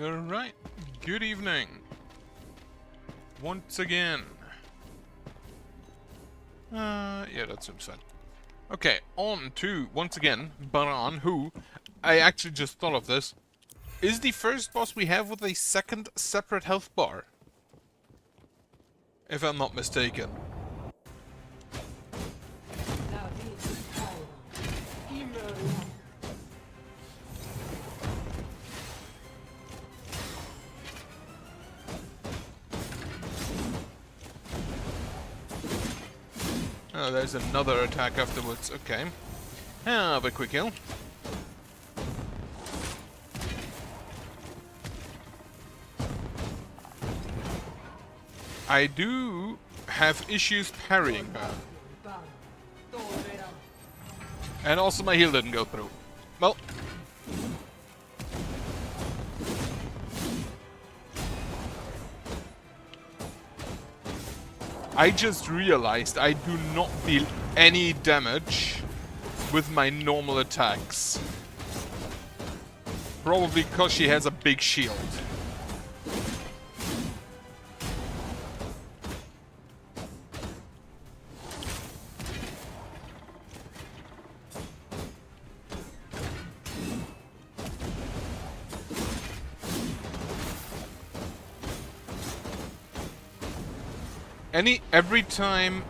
Alright, good evening. Once again. Yeah, that seems fine. Okay, on to, once again, Baran, who, I actually just thought of this, is the first boss we have with a second separate health bar. If I'm not mistaken. Oh, there's another attack afterwards. Okay. Have a quick heal. I do have issues parrying her. And also my heal didn't go through. Well. I just realized I do not deal any damage with my normal attacks. Probably because she has a big shield. Every time...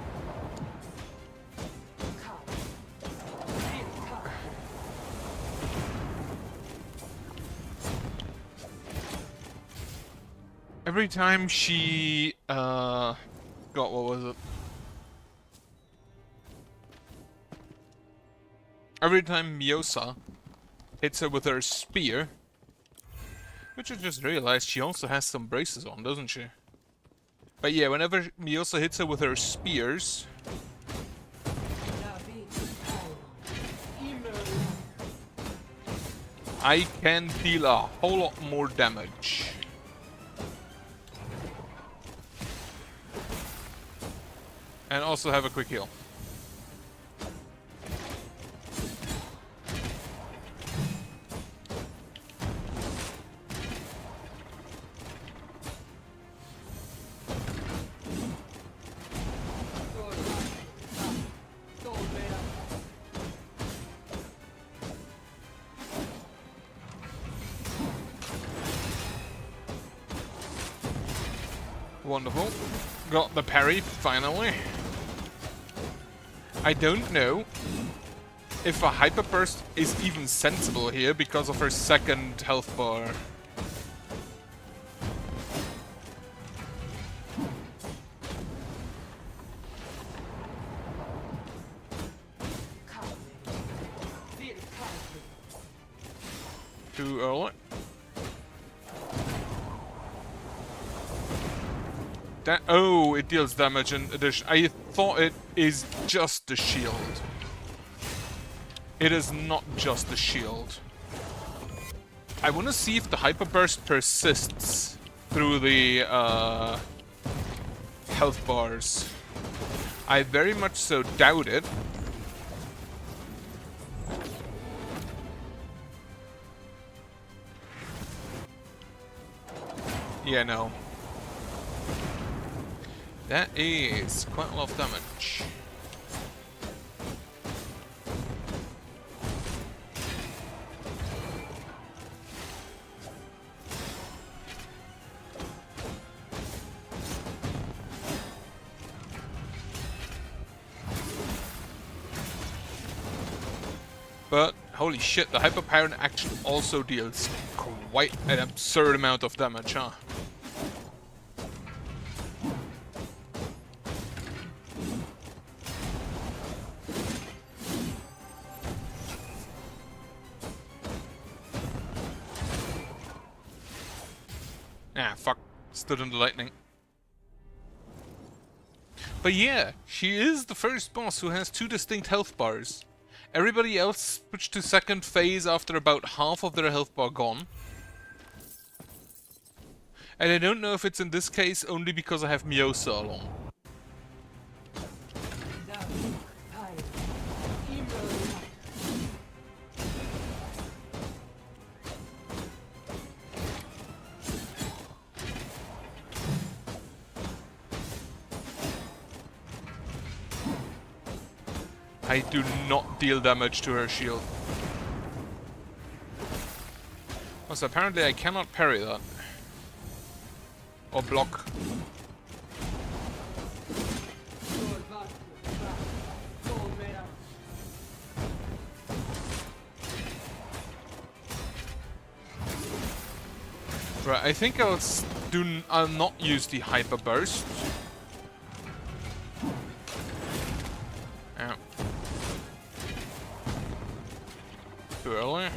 Every time she, God, what was it? Every time Miosa hits her with her spear, which I just realized she also has some braces on, doesn't she? But yeah, whenever Miosa hits her with her spears, I can deal a whole lot more damage. And also have a quick heal. Wonderful. Got the parry, finally. I don't know if a Hyper Burst is even sensible here because of her second health bar. Too early. Oh, it deals damage in addition. I thought it is just the shield. It is not just the shield. I want to see if the Hyper Burst persists through the health bars. I very much so doubt it. Yeah, no. That is quite a lot of damage. But, holy shit, the Hyper Pyron action also deals quite an absurd amount of damage, huh? Ah, fuck. Stood in the lightning. But yeah, she is the first boss who has two distinct health bars. Everybody else switched to second phase after about half of their health bar gone. And I don't know if it's in this case only because I have Miosa along. I do not deal damage to her shield. Also, apparently I cannot parry that. Or block. Right, I think I'll not use the hyper burst. Ow. Too early.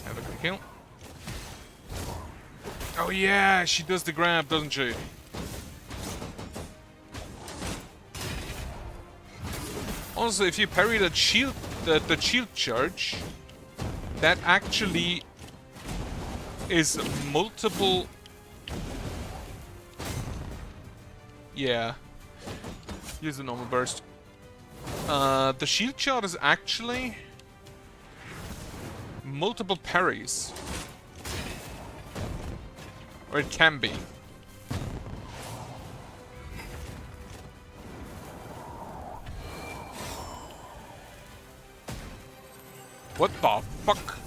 Have a good kill. Oh yeah, she does the grab, doesn't she? Also, if you parry that shield, the shield charge, that actually is multiple. Yeah. Use the normal burst. The shield charge is actually multiple parries, or it can be. What the fuck?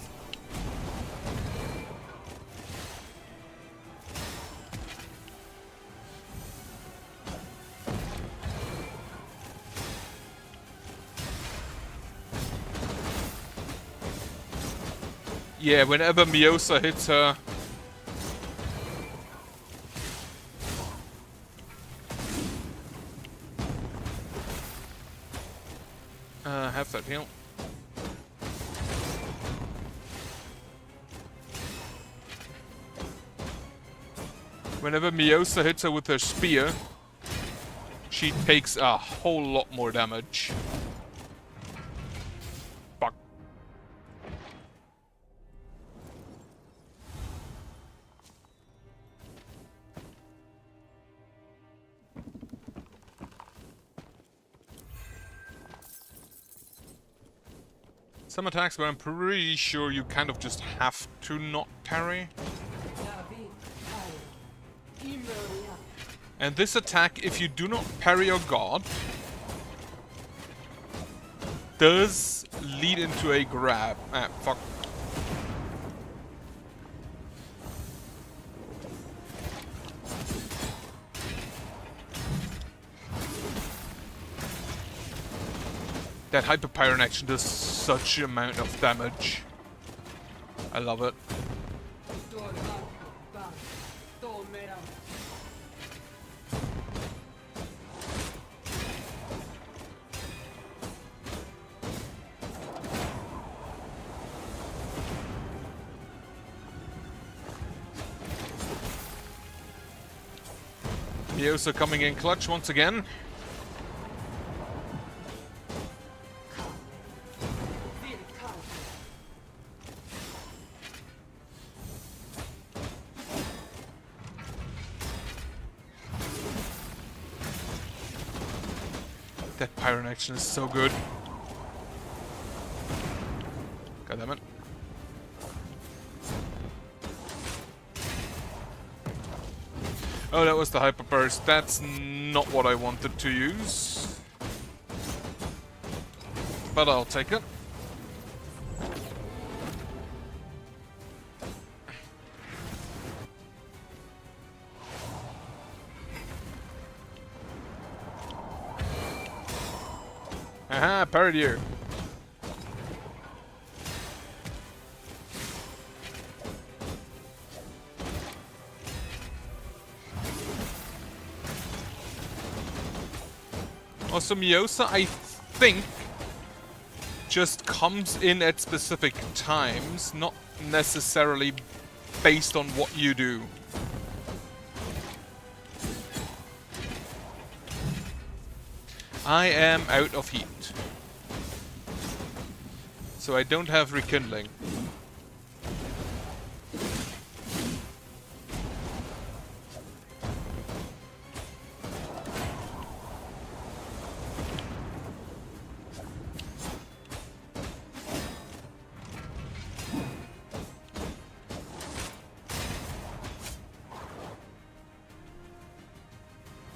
Yeah, whenever Miosa hits her... have that heal. Whenever Miosa hits her with her spear, she takes a whole lot more damage. Fuck. Some attacks where I'm pretty sure you kind of just have to not parry. And this attack, if you do not parry your god, does lead into a grab. Ah, fuck. That hyper pyron action does such an amount of damage. I love it. Miosa coming in clutch once again. That pyron action is so good. God damn it. Oh, that was the hyper burst. That's not what I wanted to use. But I'll take it. Aha, parried you. Also, Miosa, I think, just comes in at specific times, not necessarily based on what you do. I am out of heat. So I don't have rekindling.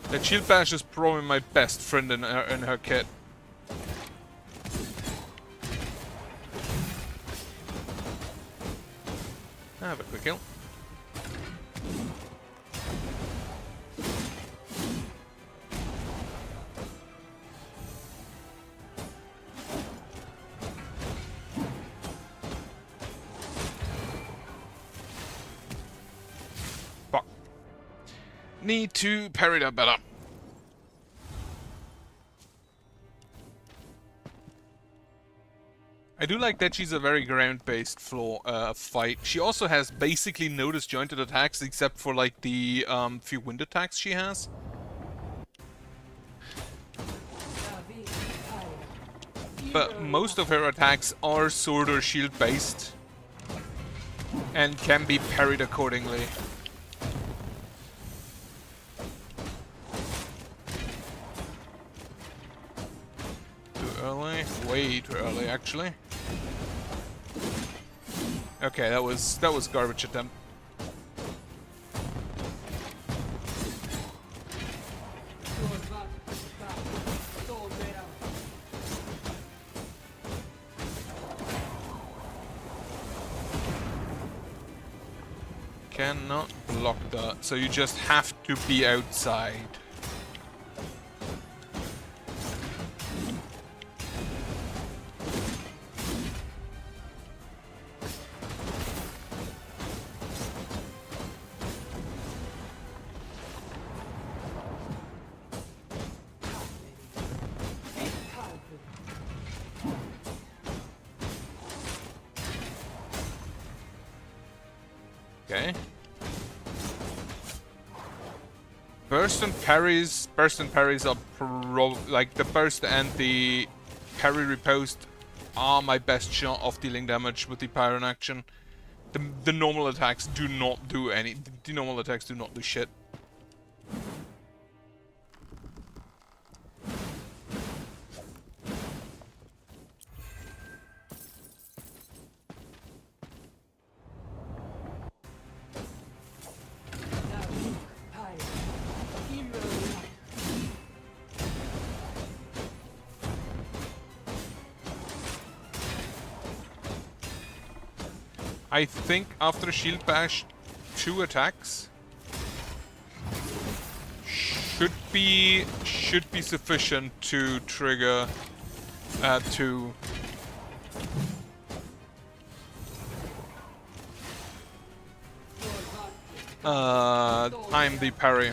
That shield bash is probably my best friend in her kit. I have a quick kill. Fuck. Need to parry that better. I do like that she's a very ground-based fight. She also has basically no disjointed attacks except for like the few wind attacks she has. But most of her attacks are sword or shield-based and can be parried accordingly. Too early? Way too early, actually. Okay, that was garbage attempt. Cannot block that, so you just have to be outside. Okay. Burst and parries are like the burst and the parry riposte are my best shot of dealing damage with the Pyron action. The normal attacks do not do any. The normal attacks do not do shit. I think after shield bash, 2 attacks should be sufficient to trigger to time the parry.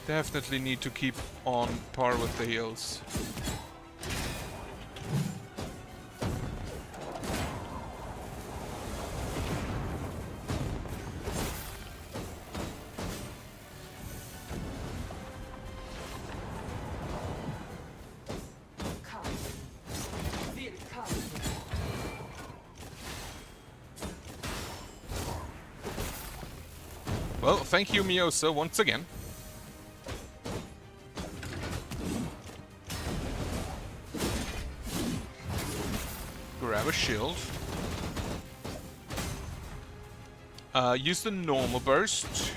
Definitely need to keep on par with the heals. Well, thank you, Miosa, once again. Grab a shield. Use the normal burst.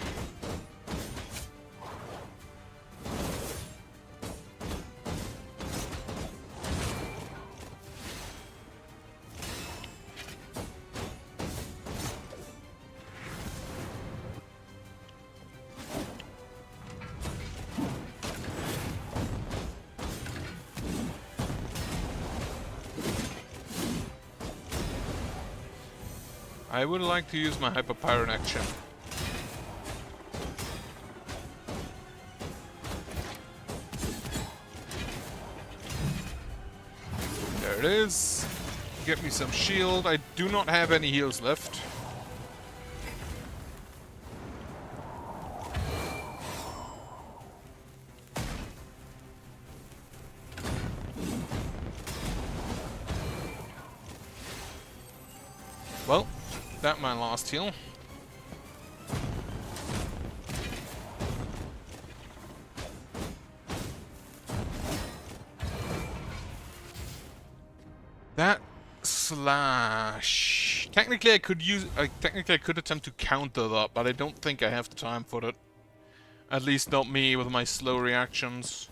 I would like to use my Hyper Pyron action. There it is. Get me some shield. I do not have any heals left. Well, that my last heal. That slash Technically, I could attempt to counter that, but I don't think I have the time for it. At least not me with my slow reactions.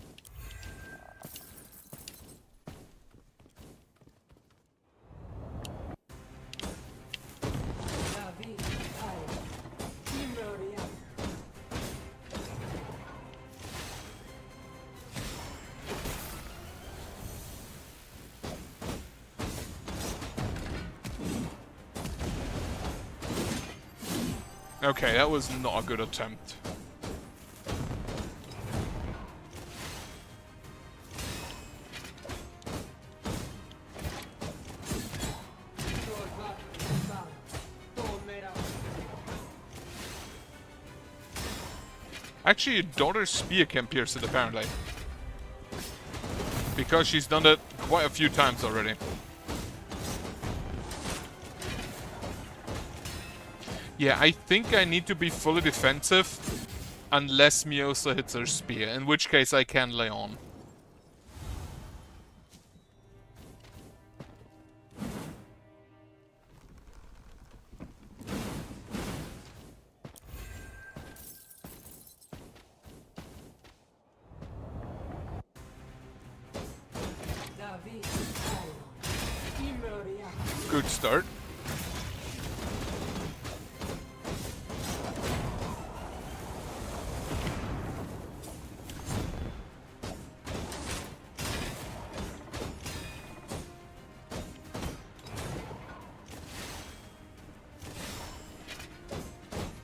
Okay, that was not a good attempt. Actually, your daughter's spear can pierce it, apparently. Because she's done it quite a few times already. Yeah, I think I need to be fully defensive unless Miosa hits her spear, in which case I can lay on. Good start.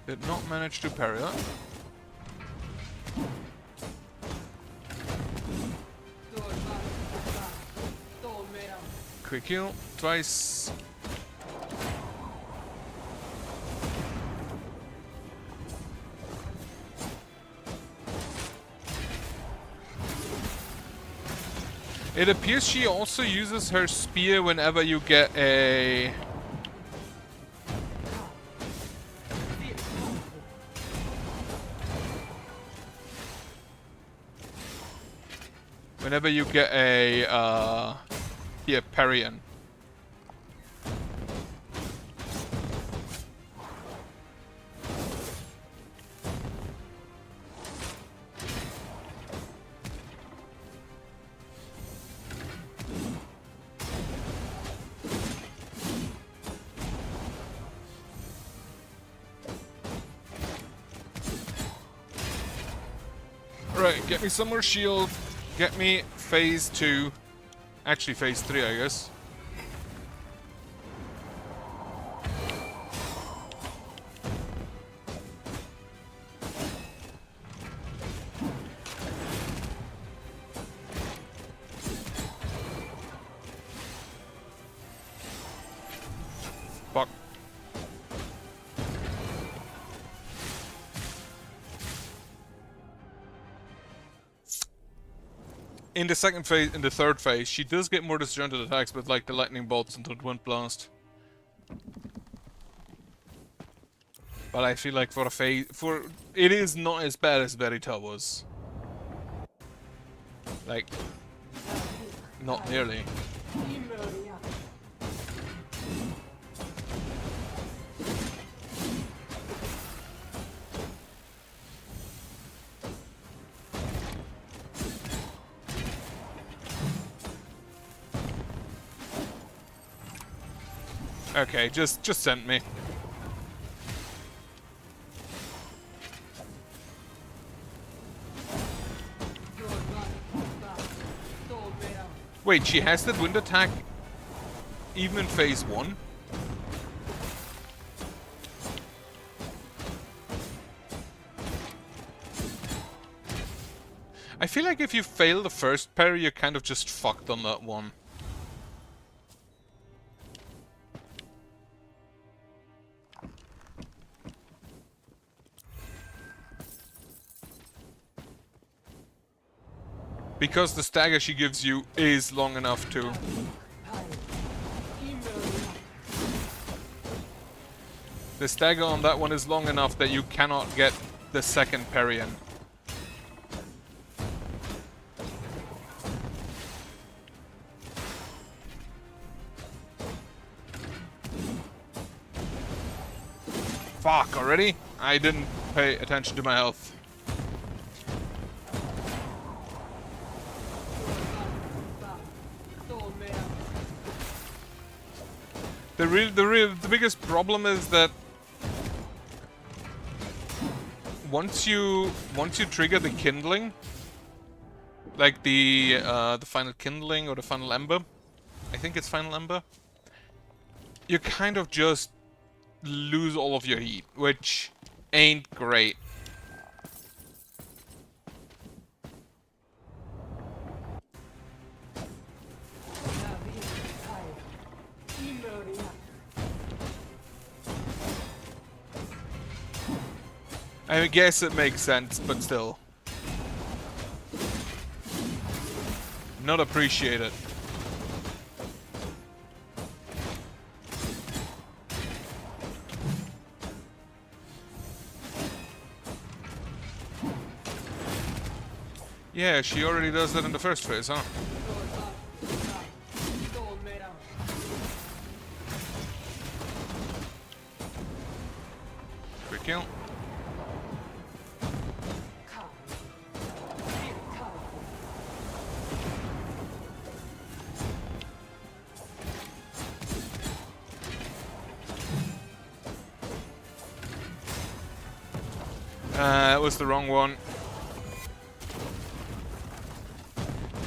Did not manage to parry that. Quick heal, twice. It appears she also uses her spear whenever you get a... Whenever you get a, yeah, parry-in. Right, get me some more shield. Get me phase 2. Actually, phase 3, I guess. Fuck. In the second phase, in the third phase, she does get more disjointed attacks with like the lightning bolts and the wind blast. But I feel like for a phase, it is not as bad as Verita was. Like, not nearly. Okay, just send me. Wait, she has that wind attack even in phase 1? I feel like if you fail the first parry, you're kind of just fucked on that one. Because the stagger she gives you is long enough to... The stagger on that one is long enough that you cannot get the second parry in. Fuck, already? I didn't pay attention to my health. The biggest problem is that once you trigger the kindling, like the final kindling or the final ember, I think it's final ember, you kind of just lose all of your heat, which ain't great. I guess it makes sense, but still. Not appreciated. Yeah, she already does that in the first phase, huh? Quick kill. That was the wrong one.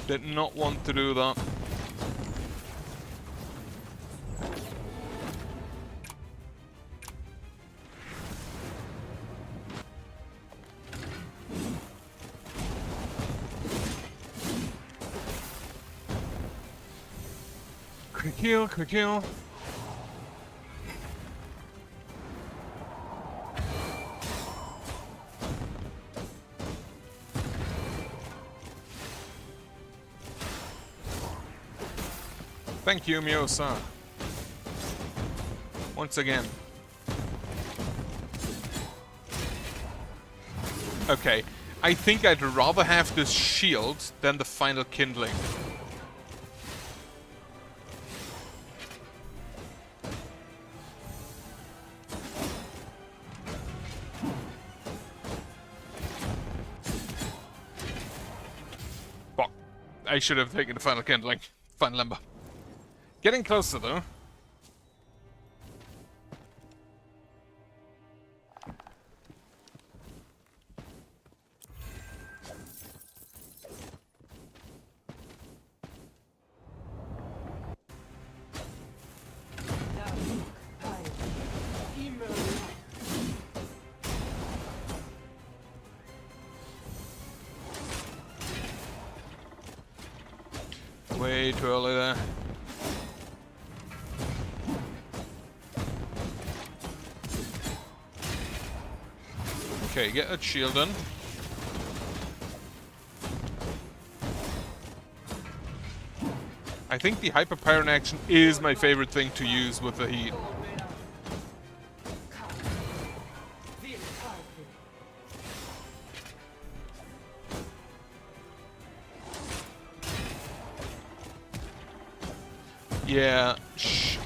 Did not want to do that. Quick heal, quick heal. Thank you, Miosa. Once again. Okay, I think I'd rather have this shield than the final kindling. Fuck. I should have taken the final kindling. Final ember. Getting closer, though. Way too early there. Okay, get that shield in. I think the Hyper Pyron action is my favorite thing to use with the heat. Yeah, shh.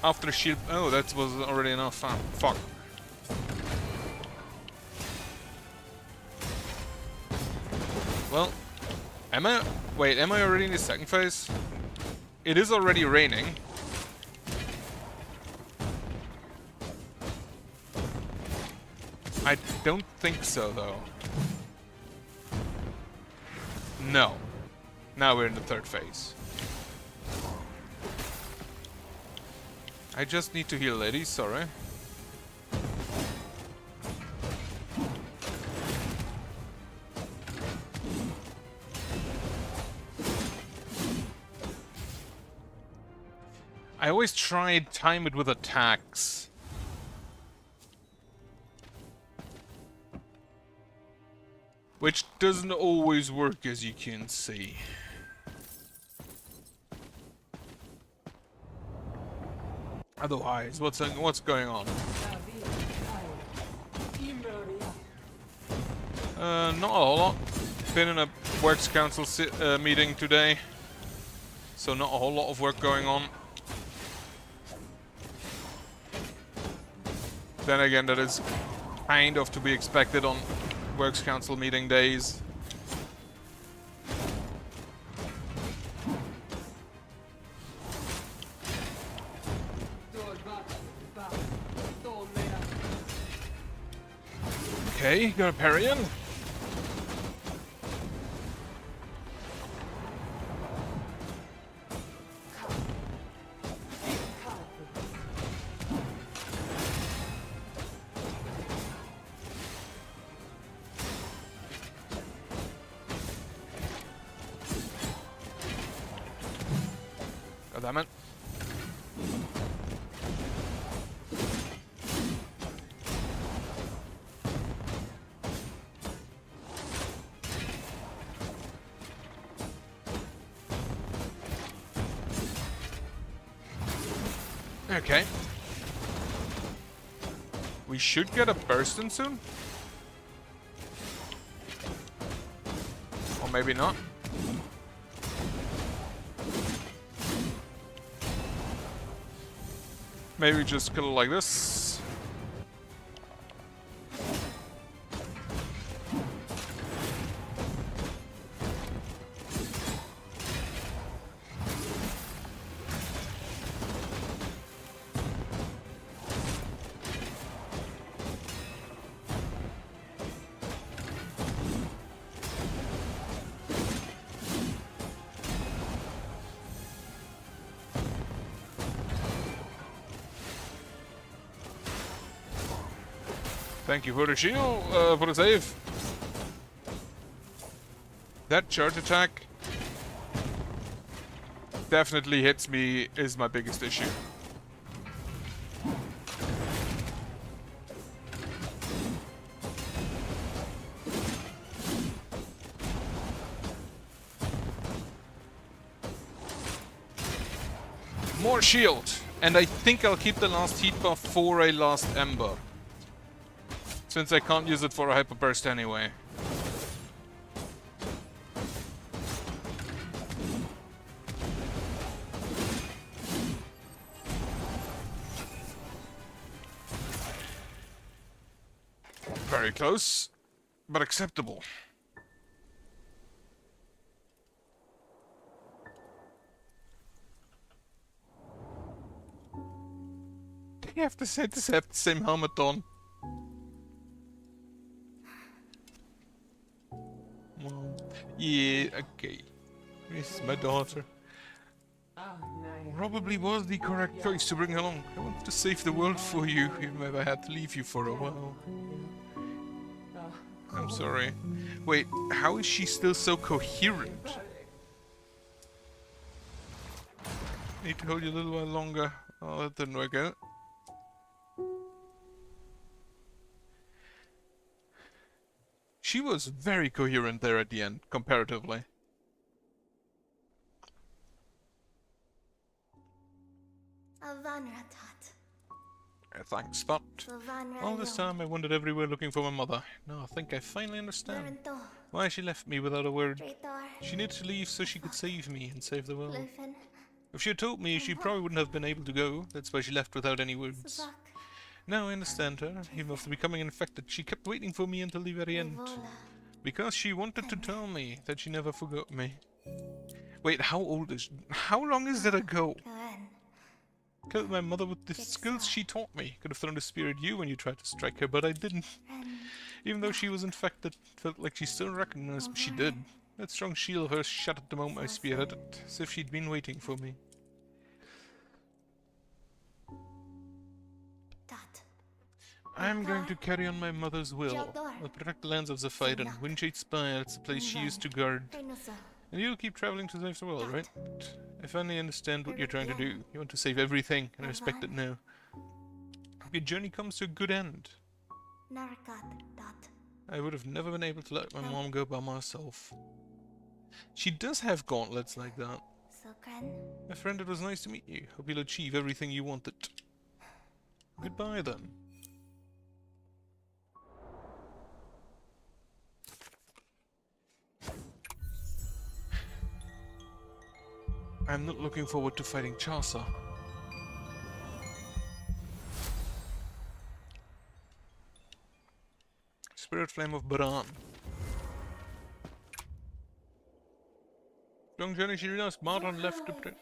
After the shield... Oh, that was already enough. Fuck. Well, am I... Wait, am I already in the second phase? It is already raining. I don't think so, though. No. Now we're in the third phase. I just need to heal ladies, sorry. I always try and time it with attacks. Which doesn't always work, as you can see. Otherwise, what's going on? Not a whole lot. Been in a Works Council meeting today, so not a whole lot of work going on. Then again, that is kind of to be expected on Works Council meeting days. Okay, got a parry in. God damn it. Okay. We should get a burst in soon. Or maybe not. Maybe just kill it like this. Thank you for the shield, for the save. That charge attack definitely hits me, is my biggest issue. More shield, and I think I'll keep the last heat buff for a last ember, since I can't use it for a hyper burst anyway. Very close, but acceptable. They have to have the same helmet on. Well, yeah, okay. This is my daughter. Probably was the correct choice to bring her along. I wanted to save the world for you, even if I had to leave you for a while. I'm sorry. Wait, how is she still so coherent? Need to hold you a little while longer. Oh, that didn't work out. She was very coherent there at the end, comparatively. Thanks, Spot. All this time I wandered everywhere looking for my mother. Now I think I finally understand why she left me without a word. She needed to leave so she could save me and save the world. If she had told me, she probably wouldn't have been able to go. That's why she left without any words. Now I understand her. Even after becoming infected, she kept waiting for me until the very end. Because she wanted to tell me that she never forgot me. Wait, how old is... How long is that ago? Killed my mother with the skills she taught me. Could have thrown a spear at you when you tried to strike her, but I didn't. Even though she was infected, felt like she still recognized me. She did. That strong shield of hers shattered the moment I spearheaded, as if she'd been waiting for me. I'm going to carry on my mother's will. I'll protect the lands of Zephyr and Windshade Spire. It's the place she used to guard. And you'll keep traveling to save the world, right? I finally understand what you're trying to do. You want to save everything, and I respect it now. Hope your journey comes to a good end. I would have never been able to let my mom go by myself. She does have gauntlets like that. My friend, it was nice to meet you. Hope you'll achieve everything you wanted. Goodbye, then. I'm not looking forward to fighting Chaucer. Flame of Baran. Long journey she realized Baran left the...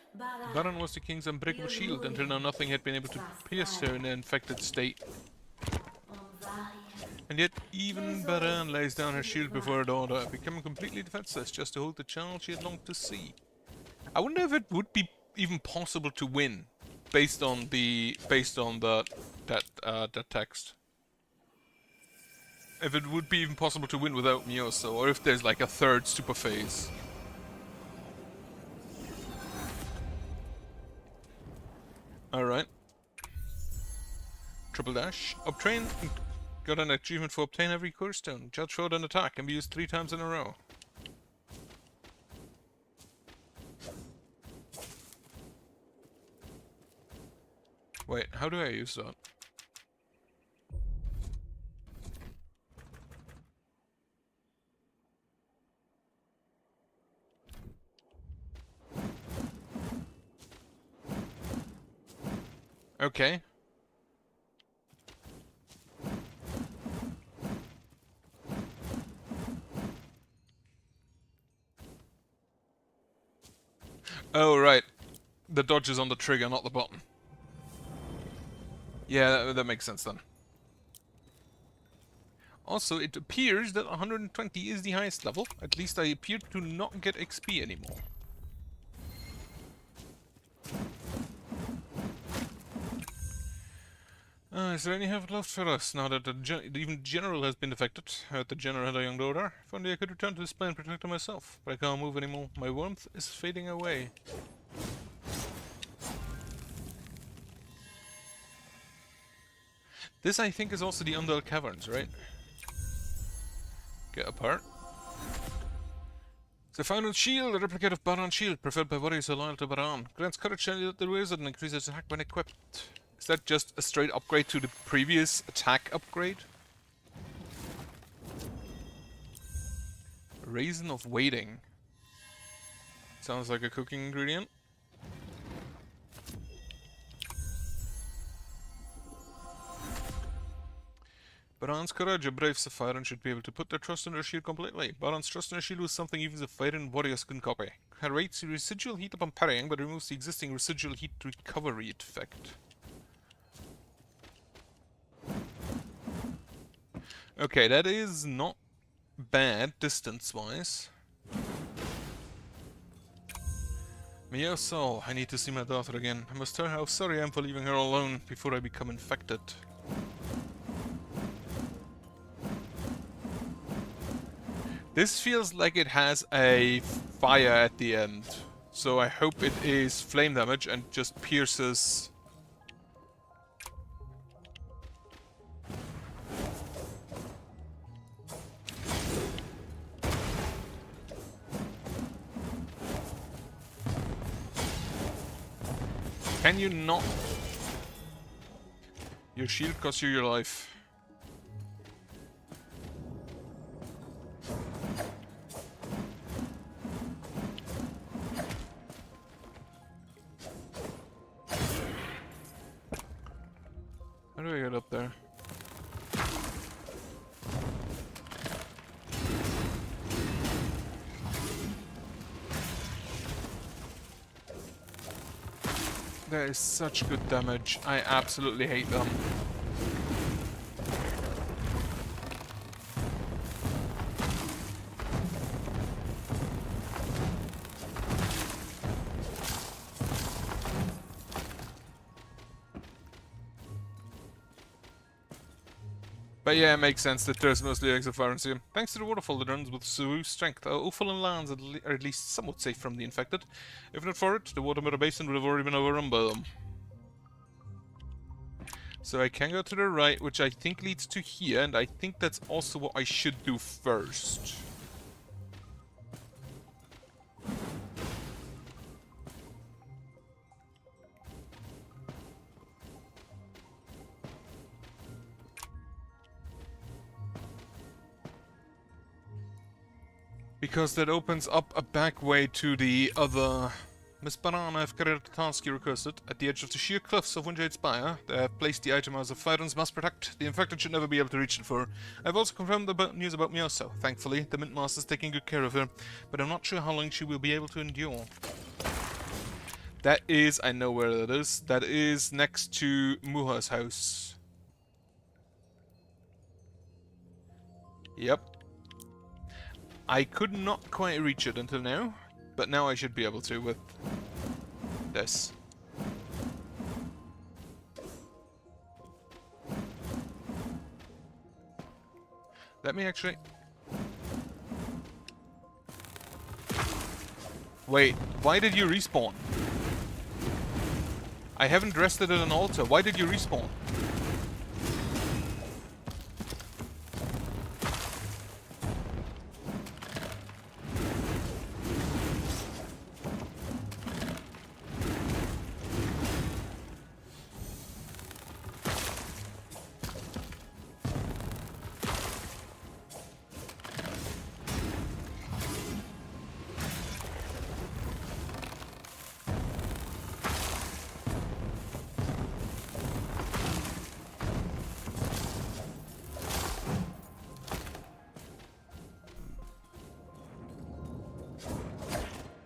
Baran was the king's unbreakable shield. Until now nothing had been able to pierce her in an infected state. And yet even Baran lays down her shield before her daughter, becoming completely defenseless just to hold the child she had longed to see. I wonder if it would be even possible to win based on that text. If it would be even possible to win without Mioso, or if there's like a third super phase. Alright. Triple dash. Obtain. Got an achievement for obtain every core stone. Judge shot an attack can be used 3 times in a row. Wait, how do I use that? Okay. Oh, right. The dodge is on the trigger, not the button. Yeah, that makes sense then. Also, it appears that 120 is the highest level. At least I appear to not get XP anymore. Is there any hope left for us now that even General has been affected? Heard the General had a young daughter. If only I could return to this plane and protect her myself. But I can't move anymore. My warmth is fading away. This, I think, is also the Undal Caverns, right? Get apart. The final shield, a replicate of Baran's shield, preferred by warriors so loyal to Baran. Grants courage to the wizard and increases attack when equipped. Is that just a straight upgrade to the previous attack upgrade? Raisin of Waiting. Sounds like a cooking ingredient. Baran's courage, a brave Saphiran should be able to put their trust in her shield completely. Baran's trust in her shield was something even Saphiran warriors couldn't copy. Her rates residual heat upon parrying, but removes the existing residual heat recovery effect. Okay, that is not bad distance-wise. Mioso, I need to see my daughter again. I must tell her how sorry I am for leaving her alone before I become infected. This feels like it has a fire at the end, so I hope it is flame damage and just pierces. Can you not? Your shield costs you your life. How do I get up there? That is such good damage. I absolutely hate them. But yeah, it makes sense that there's mostly eggs of fire and serum. Thanks to the waterfall that runs with Suru's strength, our Ophalan lands are at least somewhat safe from the infected. If not for it, the water mirror basin would have already been overrun by them. So I can go to the right, which I think leads to here, and I think that's also what I should do first. Because that opens up a back way to the other Miss Baran, I've carried out the task you requested. At the edge of the sheer cliffs of Windjade Spire, they have placed the item as a Fyrens must protect. The infected should never be able to reach it for her. I've also confirmed the news about Mioso. Thankfully, the Mint Master's taking good care of her, but I'm not sure how long she will be able to endure. That is, I know where that is. That is next to Muha's house. Yep. I could not quite reach it until now, but now I should be able to with this. Let me actually... Wait, why did you respawn? I haven't rested at an altar. Why did you respawn?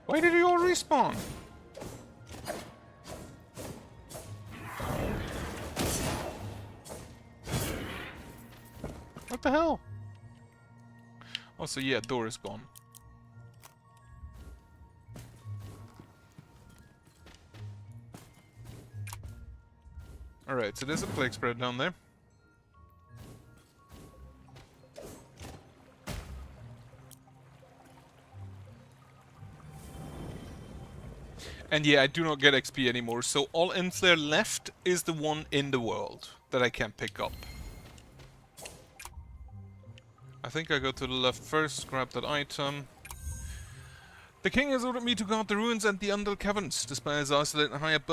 Why did you all respawn? What the hell? Also, yeah, door is gone. Alright, so there's a plague spread down there. And yeah, I do not get XP anymore, so all inflare left is the one in the world that I can pick up. I think I go to the left first, grab that item. The king has ordered me to guard the ruins and the Undal caverns. The spire is isolated high up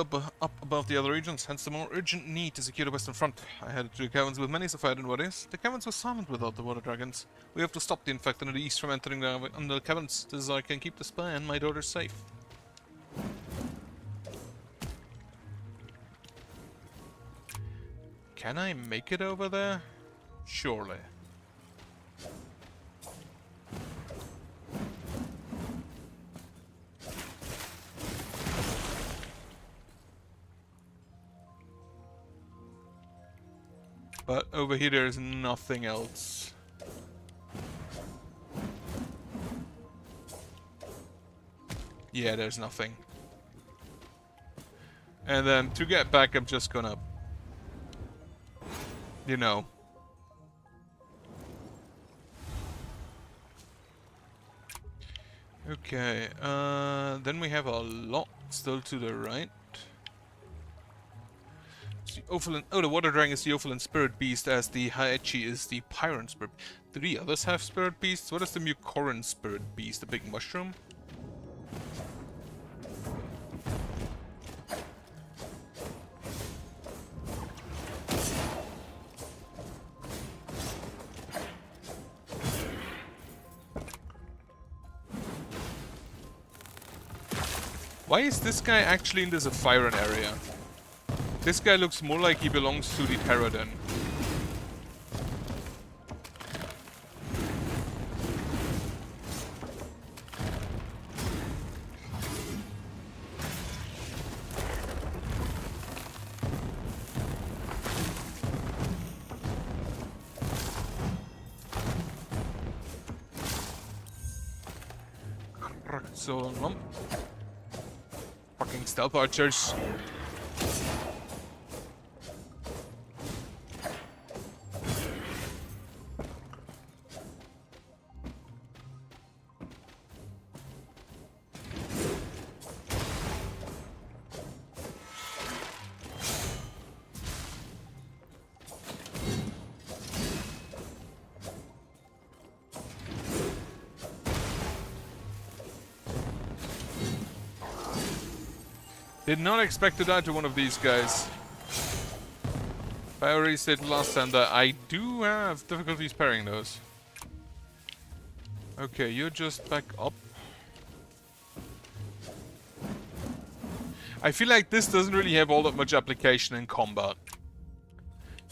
above the other regions, hence the more urgent need to secure the western front. I headed to the caverns with many Sapphire warriors. The caverns were silent without the water dragons. We have to stop the infected in the east from entering the Undal caverns. This is how I can keep the spire and my daughters safe. Can I make it over there? Surely. But over here there's nothing else. Yeah, there's nothing. And then to get back, I'm just gonna... You know. Okay, then we have a lot still to the right. The Ophilan, oh, the Water Dragon is the Ophilan Spirit Beast, as the Haechi is the Pyron Spirit. Do the others have Spirit Beasts? What is the Mucoran Spirit Beast? The big mushroom? Why is this guy actually in the Zephyron area? This guy looks more like he belongs to the Pterodon. So, fucking stealth archers. Did not expect to die to one of these guys. I already said last time that I do have difficulties parrying those. Okay, you're just back up. I feel like this doesn't really have all that much application in combat.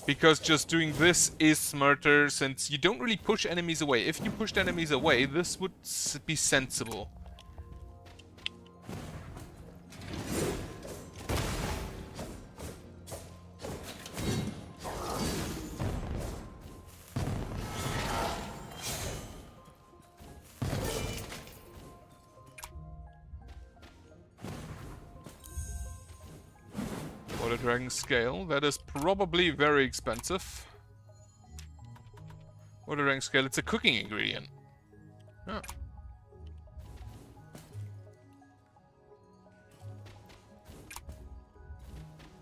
Because just doing this is smarter, since you don't really push enemies away. If you pushed enemies away, this would be sensible. Water Dragon Scale, that is probably very expensive. Water Dragon Scale, it's a cooking ingredient. Huh.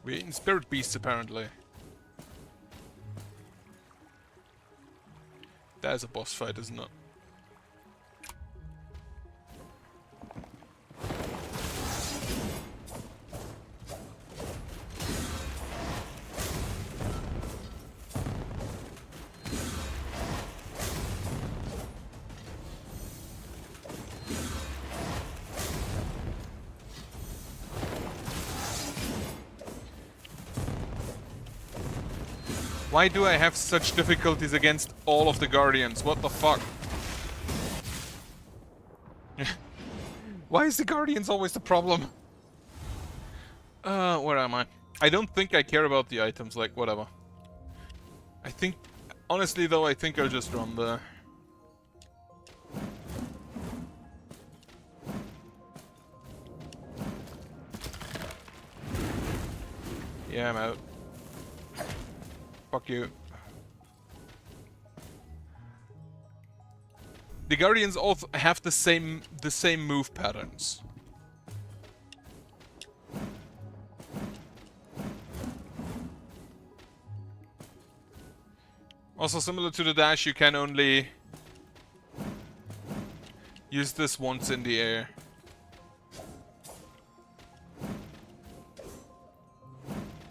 We're eating spirit beasts apparently. That is a boss fight, isn't it? Why do I have such difficulties against all of the Guardians? What the fuck? Why is the Guardians always the problem? Where am I? I don't think I care about the items, like, whatever. I think... Honestly, though, I think I'll just run there. Yeah, I'm out. Fuck you. The Guardians all have the same move patterns. Also, similar to the dash, you can only use this once in the air.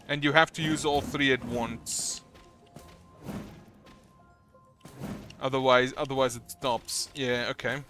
And you have to use all three at once. Otherwise it stops. Yeah, okay.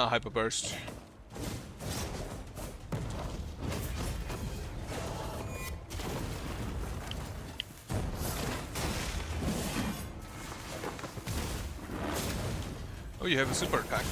Hyper burst. Oh, you have a super attack.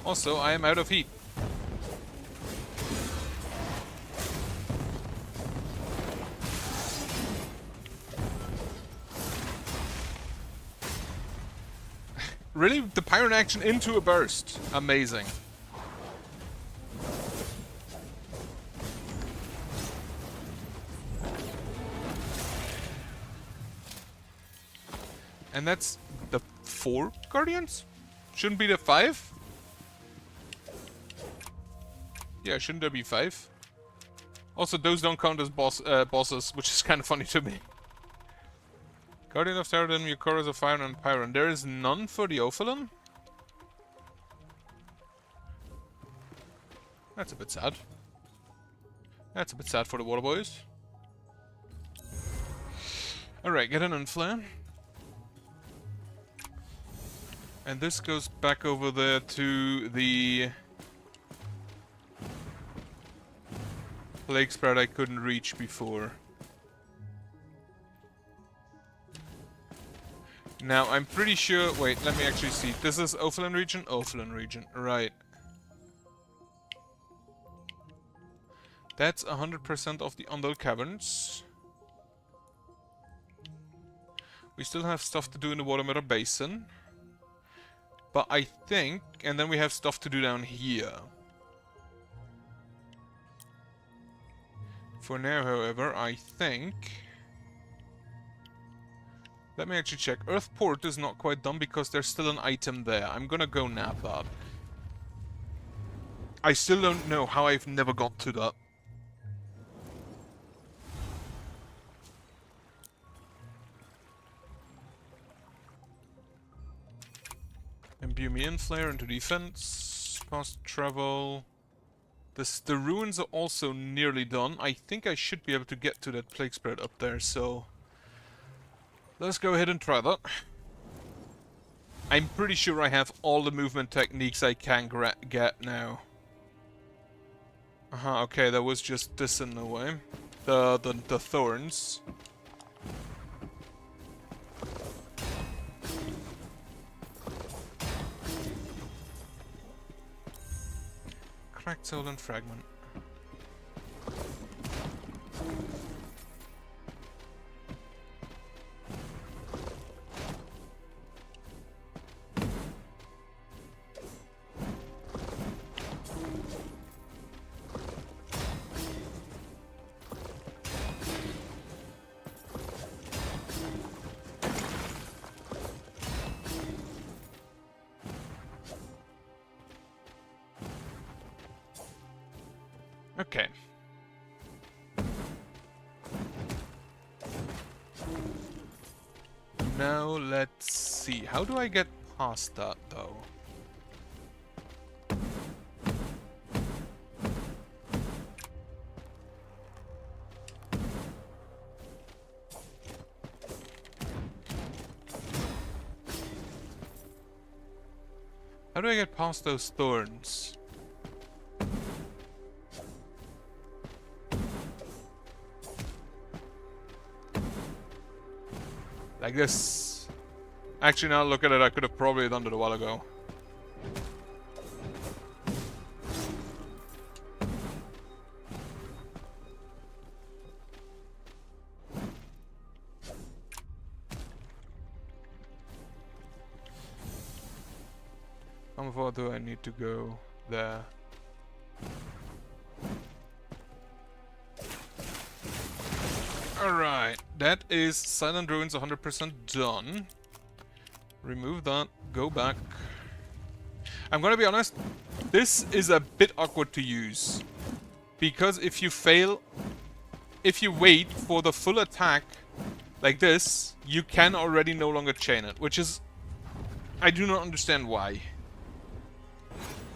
Also, I am out of heat. Really? The Pyron action into a burst. Amazing. And that's the 4 Guardians? Shouldn't be the 5? Yeah, shouldn't there be 5? Also, those don't count as bosses, which is kind of funny to me. Guardian of Terradon, Yukoras of Fire and Pyron. There is none for the Ophilan? That's a bit sad. That's a bit sad for the water boys. Alright, get an Unflare. And this goes back over there to the Plague Spread I couldn't reach before. Now, I'm pretty sure... Wait, let me actually see. This is Ophilan region? Ophilan region, right. That's 100% of the Undal Caverns. We still have stuff to do in the Water Mirror Basin. But I think... And then we have stuff to do down here. For now, however, I think... Let me actually check. Earthport is not quite done because there's still an item there. I'm gonna go nab that. I still don't know how I've never got to that. Imbue me in flare into defense. Fast travel. The ruins are also nearly done. I think I should be able to get to that plague spread up there, so... Let's go ahead and try that. I'm pretty sure I have all the movement techniques I can get now. Okay, that was just this in the way. The thorns. Cracked soul and fragment. Okay. Now let's see. How do I get past that though? How do I get past those thorns? Like this. Actually, now look at it, I could have probably done it a while ago. How far do I need to go there? Alright, that is Silent Ruins 100% done. Remove that, go back. I'm gonna be honest, this is a bit awkward to use. Because if you fail, if you wait for the full attack like this, you can already no longer chain it, which is... I do not understand why.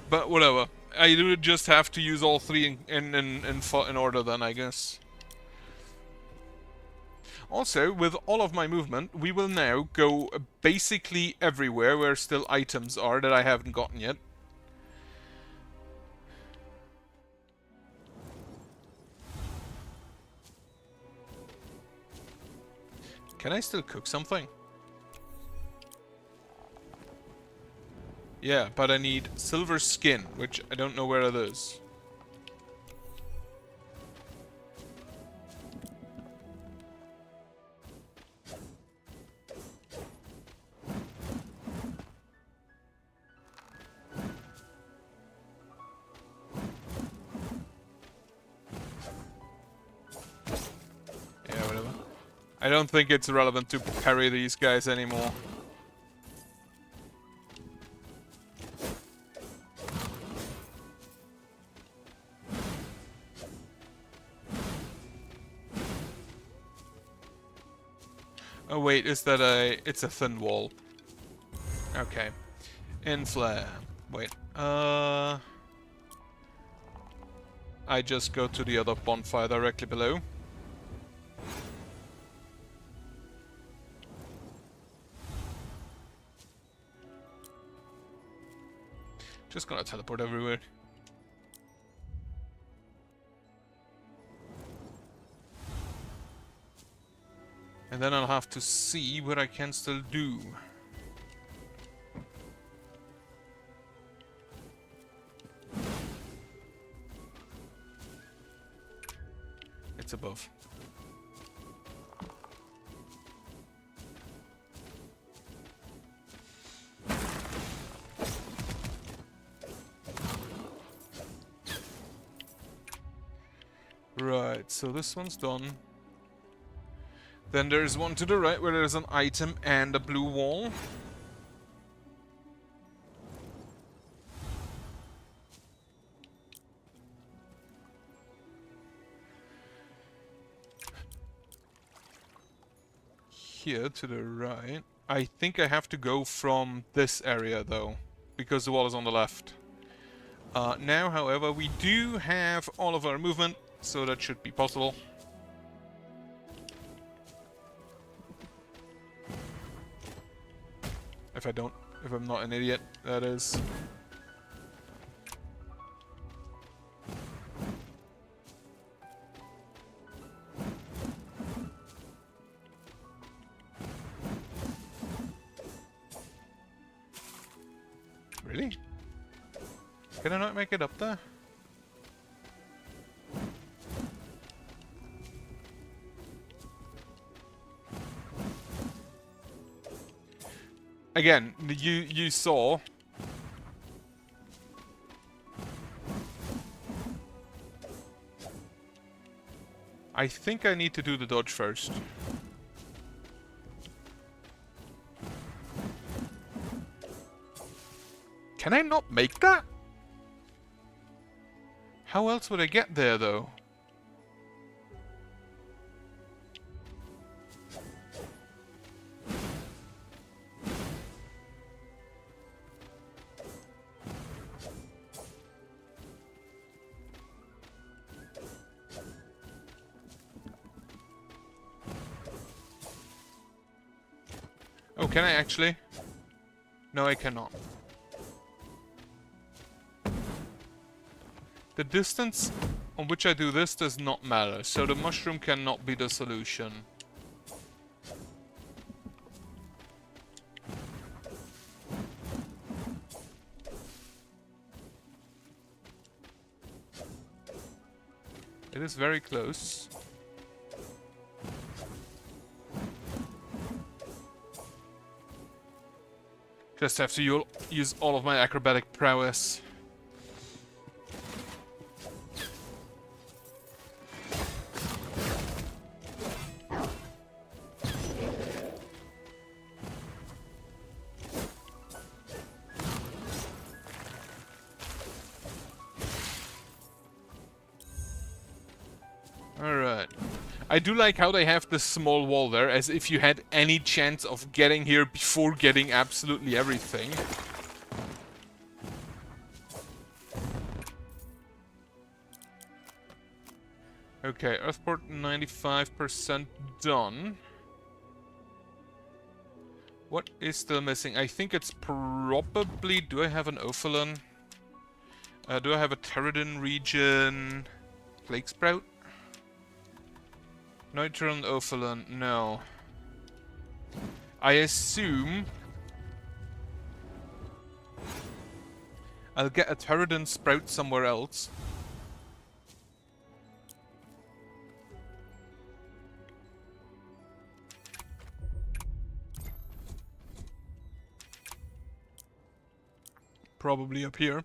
But whatever, I do just have to use all three in order then, I guess. Also, with all of my movement, we will now go basically everywhere where still items are that I haven't gotten yet. Can I still cook something? Yeah, but I need silver skin, which I don't know where it is. I don't think it's relevant to parry these guys anymore. Oh wait, is that a... It's a thin wall. Okay. In flare. Wait. I just go to the other bonfire directly below. Just gonna teleport everywhere. And then I'll have to see what I can still do. It's above. Right, so this one's done. Then there's one to the right where there's an item and a blue wall. Here to the right. I think I have to go from this area though, because the wall is on the left. Now, however, we do have all of our movement, so that should be possible. If I'm not an idiot, that is. Really? Can I not make it up there? Again, you saw. I think I need to do the dodge first. Can I not make that? How else would I get there, though? Oh, can I actually? No, I cannot. The distance on which I do this does not matter, so the mushroom cannot be the solution. It is very close. Just have to use all of my acrobatic prowess. Alright. I do like how they have this small wall there, as if you had any chance of getting here before getting absolutely everything. Okay, Earthport 95% done. What is still missing? I think it's probably... Do I have an Ophilan? Do I have a Pterodon region? Plague Sprout? Neutron Ophilan, no. I assume I'll get a Pterodon Sprout somewhere else. Probably up here.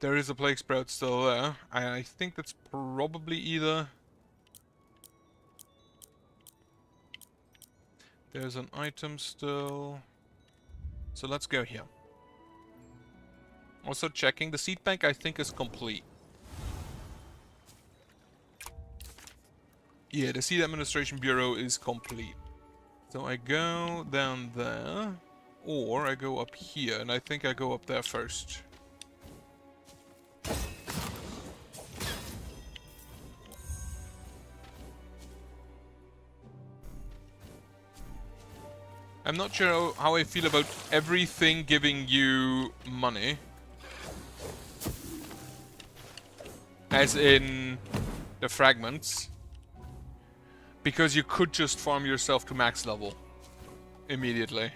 There is a Plague Sprout still there. I think that's probably either... There's an item still. So let's go here. Also checking. The seed bank I think is complete. Yeah, the Seed Administration Bureau is complete. So I go down there. Or I go up here. And I think I go up there first. I'm not sure how I feel about everything giving you money. As in the fragments. Because you could just farm yourself to max level immediately.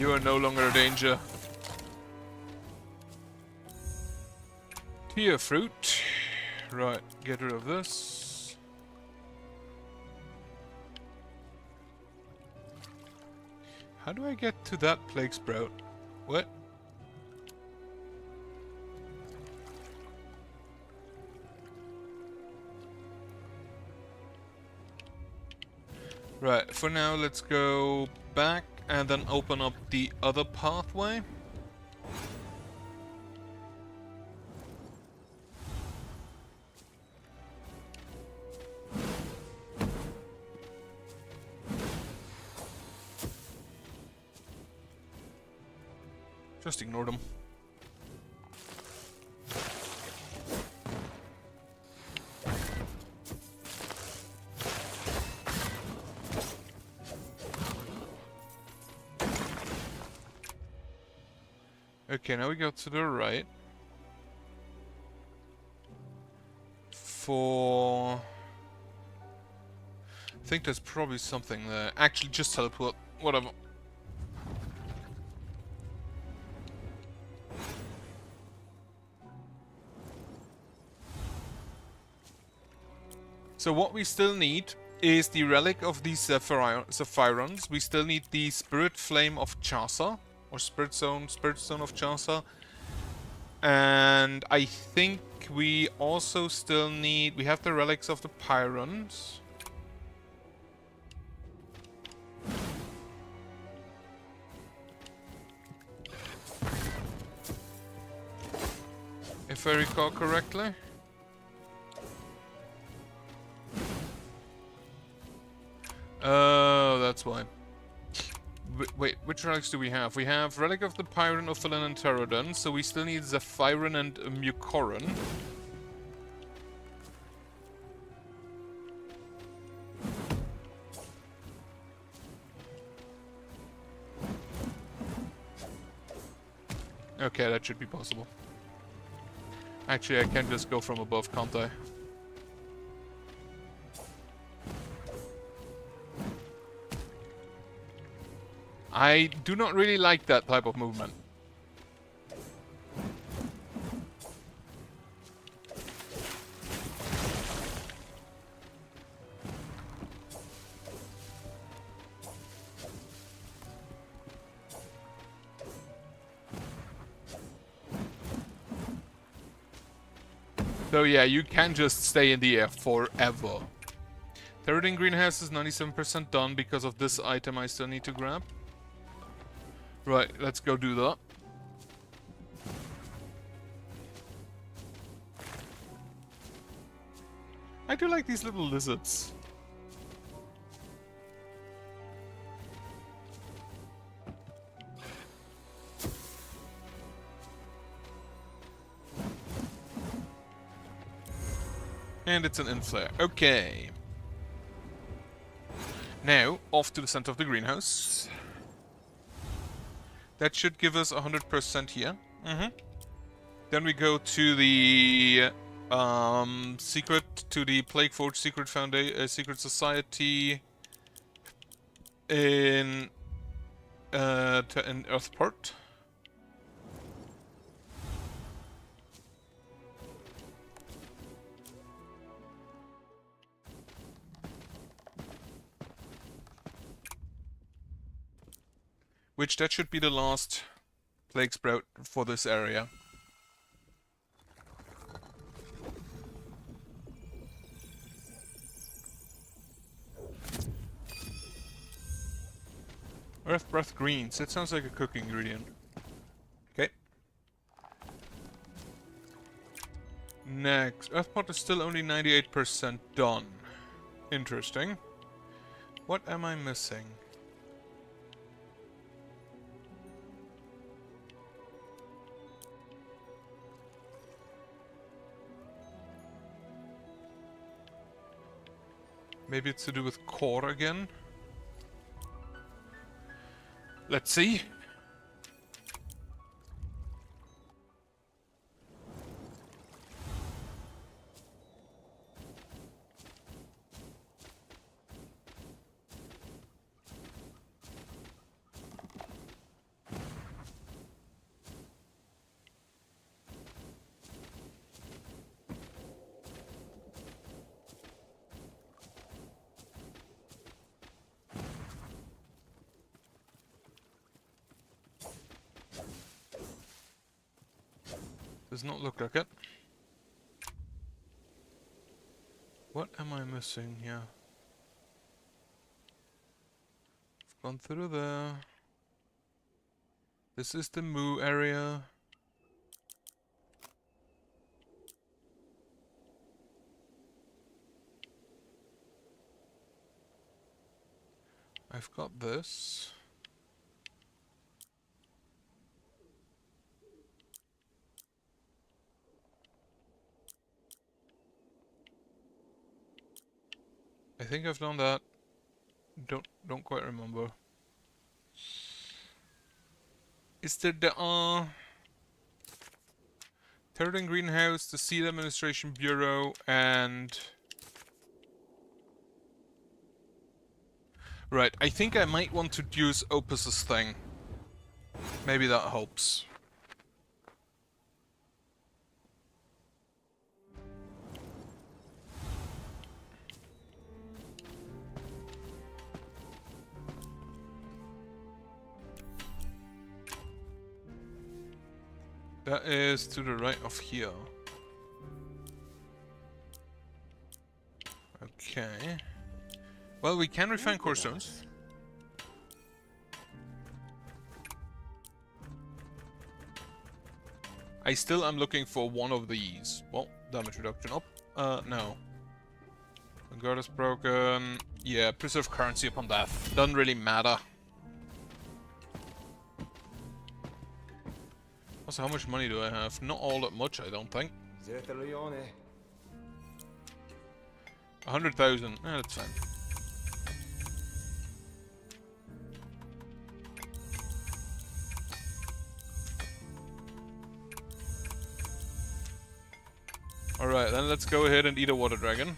You are no longer a danger. Tear fruit. Right, get rid of this. How do I get to that plague sprout? What? Right, for now let's go back and then open up the other pathway. Just ignore them. Okay, now we go to the right. For... I think there's probably something there. Actually, just teleport. Whatever. So what we still need is the relic of the Zephyrons. We still need the Spirit Flame of Chaucer. Or Spirit Stone of Chaucer. And I think we also still need... We have the relics of the Pyrons. If I recall correctly. Oh, that's why. Wait, which relics do we have? We have Relic of the Pyron, Ophilan, and Pterodon, so we still need Zephyron and Mucoran. Okay, that should be possible. Actually, I can just go from above, can't I? I do not really like that type of movement. So yeah, you can just stay in the air forever. Pterodon greenhouse is 97% done because of this item I still need to grab. Right, let's go do that. I do like these little lizards. And it's an inflare. Okay. Now, off to the center of the greenhouse. That should give us 100% here. Then we go to the to the Plagueforge Secret Secret Society in Earthport. Which that should be the last plague sprout for this area. Earth Breath Greens. That sounds like a cooking ingredient. Okay. Next. Earthpot is still only 98% done. Interesting. What am I missing? Maybe it's to do with core again? Let's see. Does not look like it. What am I missing here? I've gone through there. This is the moo area. I've got this. I think I've done that. Don't quite remember. Is there the Third Greenhouse, the Seed Administration Bureau, and right, I think I might want to use Opus's thing. Maybe that helps. That is to the right of here. Okay. Well, we can refine core stones. I still am looking for one of these. Well, damage reduction up. No. Guard is broken. Yeah, preserve currency upon death. Doesn't really matter. Also, how much money do I have? Not all that much, I don't think. 100,000. That's fine. Alright, then let's go ahead and eat a water dragon.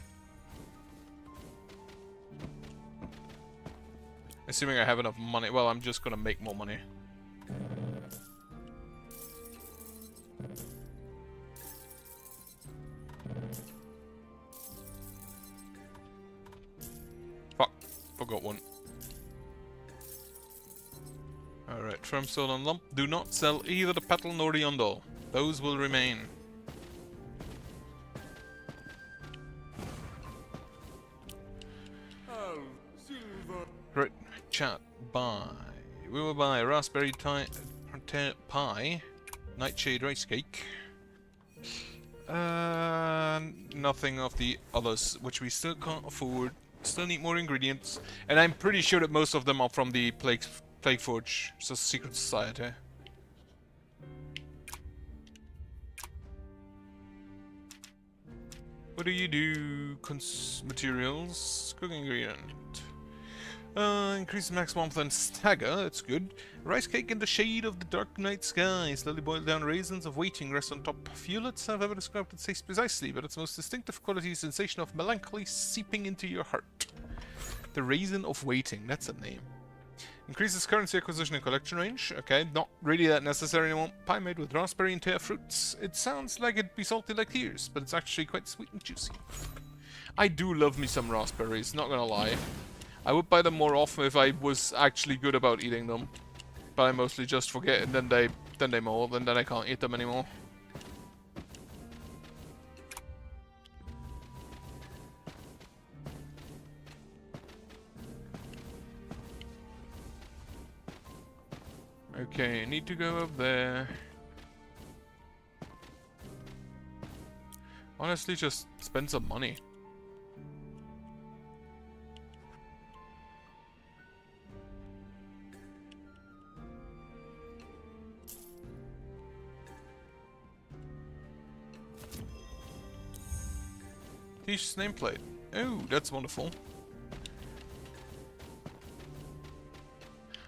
Assuming I have enough money. Well, I'm just gonna make more money. Fuck. Forgot one. Alright, Trimstone and Lump. Do not sell either the petal nor the undle. Those will remain. Great. Chat. Buy. We will buy raspberry pie, nightshade rice cake. Nothing of the others, which we still can't afford. Still need more ingredients, and I'm pretty sure that most of them are from the Plague Forge, so secret society. What do you do? Materials, cooking ingredient. Increase max warmth and stagger, that's good. Rice cake in the shade of the dark night sky. Slowly boiled down raisins of waiting rest on top. Few lids have ever described its taste precisely, but its most distinctive quality is sensation of melancholy seeping into your heart. The Raisin of Waiting, that's a name. Increases currency acquisition and collection range. Okay, not really that necessary anymore. Pie made with raspberry and tear fruits. It sounds like it'd be salty like tears, but it's actually quite sweet and juicy. I do love me some raspberries, not gonna lie. I would buy them more often if I was actually good about eating them. But I mostly just forget and then they mold and then I can't eat them anymore. Okay, need to go up there. Honestly, just spend some money. Teach's nameplate. Oh, that's wonderful.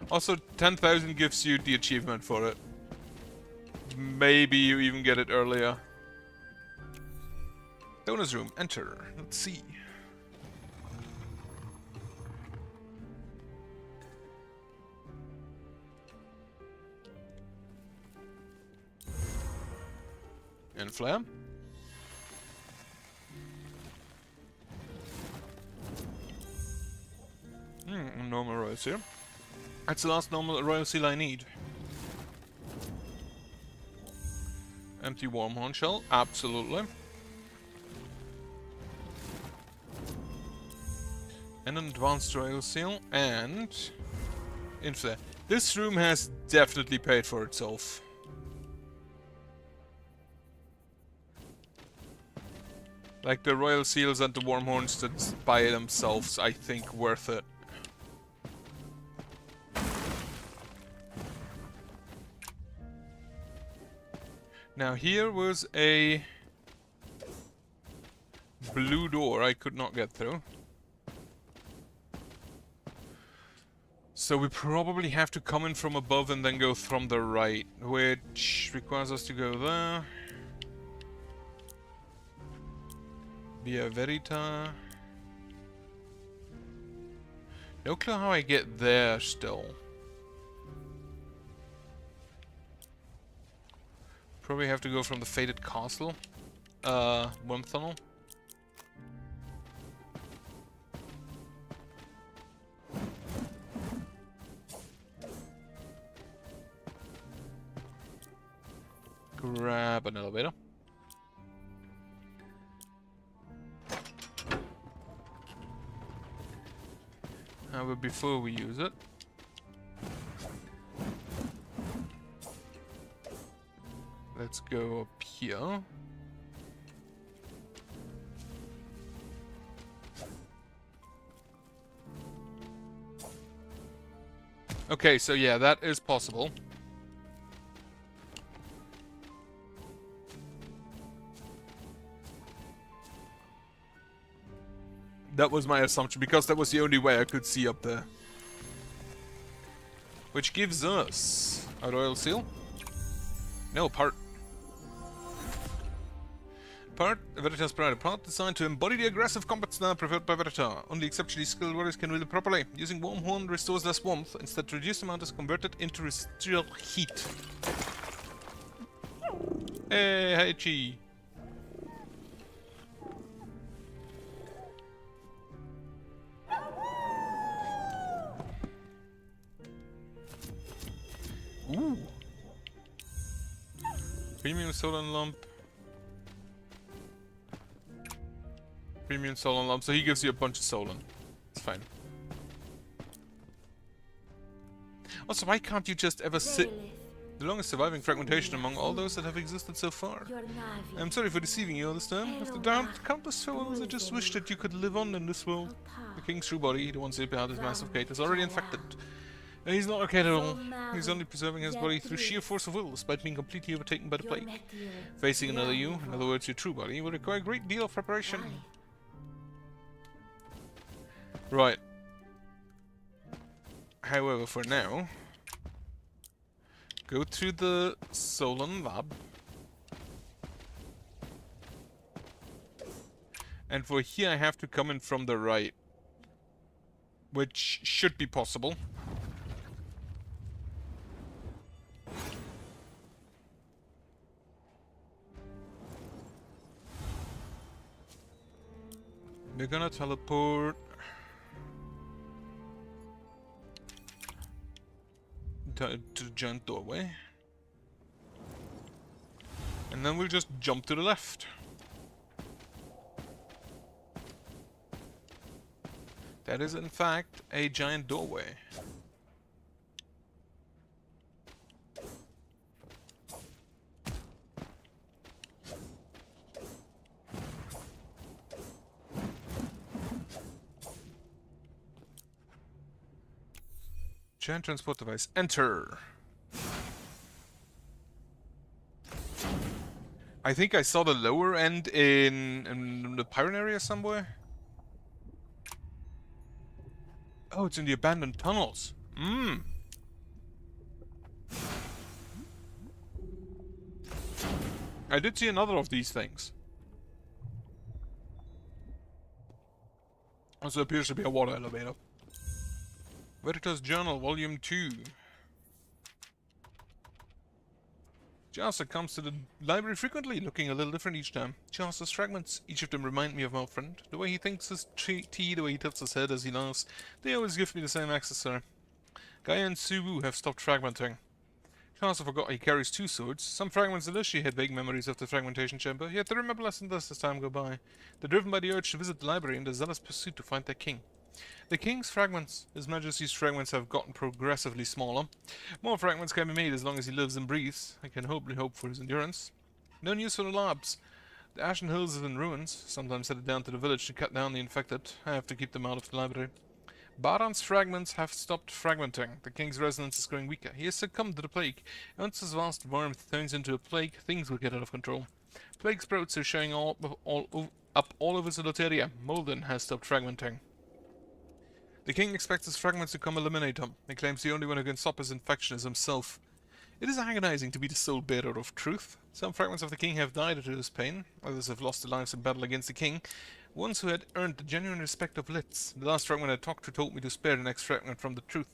Also, 10,000 gives you the achievement for it. Maybe you even get it earlier. Donors room, enter. Let's see. And flare. Normal royal seal. That's the last normal royal seal I need. Empty wormhorn shell, absolutely. And an advanced royal seal, and... info. This room has definitely paid for itself. Like the royal seals and the wormhorns that by themselves, I think, worth it. Now here was a blue door I could not get through. So we probably have to come in from above and then go from the right, which requires us to go there. Via Verita. No clue how I get there still. Probably have to go from the Fated Castle. Worm Tunnel. Grab an elevator. However, before we use it, let's go up here. Okay, so yeah, that is possible. That was my assumption, because that was the only way I could see up there. Which gives us a royal seal? No, part. Part, Veritas Pride, a part designed to embody the aggressive combat style preferred by Veritas. Only exceptionally skilled warriors can wield it properly. Using Wormhorn restores less warmth, instead reduced amount is converted into residual heat. Hey, Haichi! Ooh! Premium solar lump. Premium solar lump, so he gives you a bunch of solar. It's fine. Also, why can't you just ever sit... The longest surviving fragmentation among all those that have existed so far. I'm sorry for deceiving you all this time. After countless souls, I just wish that you could live on in this world. The king's true body, the one saved behind his massive gate, is already infected. He's not okay at all. He's only preserving his body through sheer force of will, despite being completely overtaken by the plague. Facing another you, in other words your true body, will require a great deal of preparation. Right. However, for now, go to the Solon lab. And for here I have to come in from the right. Which should be possible. We're gonna teleport to the giant doorway. And then we'll just jump to the left. That is in fact a giant doorway. Giant transport device. Enter. I think I saw the lower end in the Pyron area somewhere. Oh, it's in the abandoned tunnels. I did see another of these things. Also appears to be a water elevator. Veritas Journal, Volume 2. Jasta comes to the library frequently, looking a little different each time. Jasta's fragments. Each of them remind me of my old friend. The way he thinks his tea, the way he tilts his head as he laughs. They always give me the same accessory. Gaia and Suwu have stopped fragmenting. Chance forgot he carries 2 swords. Some fragments of this she had vague memories of the fragmentation chamber, yet they remember less and less as time go by. They're driven by the urge to visit the library and the zealous pursuit to find their king. The king's fragments. His Majesty's fragments have gotten progressively smaller. More fragments can be made as long as he lives and breathes. I can hopefully hope for his endurance. No news for the labs. The Ashen Hills is in ruins. Sometimes headed down to the village to cut down the infected. I have to keep them out of the library. Baran's fragments have stopped fragmenting. The king's resonance is growing weaker. He has succumbed to the plague. Once his vast warmth turns into a plague, things will get out of control. Plague sprouts are showing up all over Solateria. Molden has stopped fragmenting. The king expects his fragments to come eliminate him. He claims the only one who can stop his infection is himself. It is agonizing to be the sole bearer of truth. Some fragments of the king have died due to his pain. Others have lost their lives in battle against the king. Ones who had earned the genuine respect of Litz. The last fragment I talked to told me to spare the next fragment from the truth.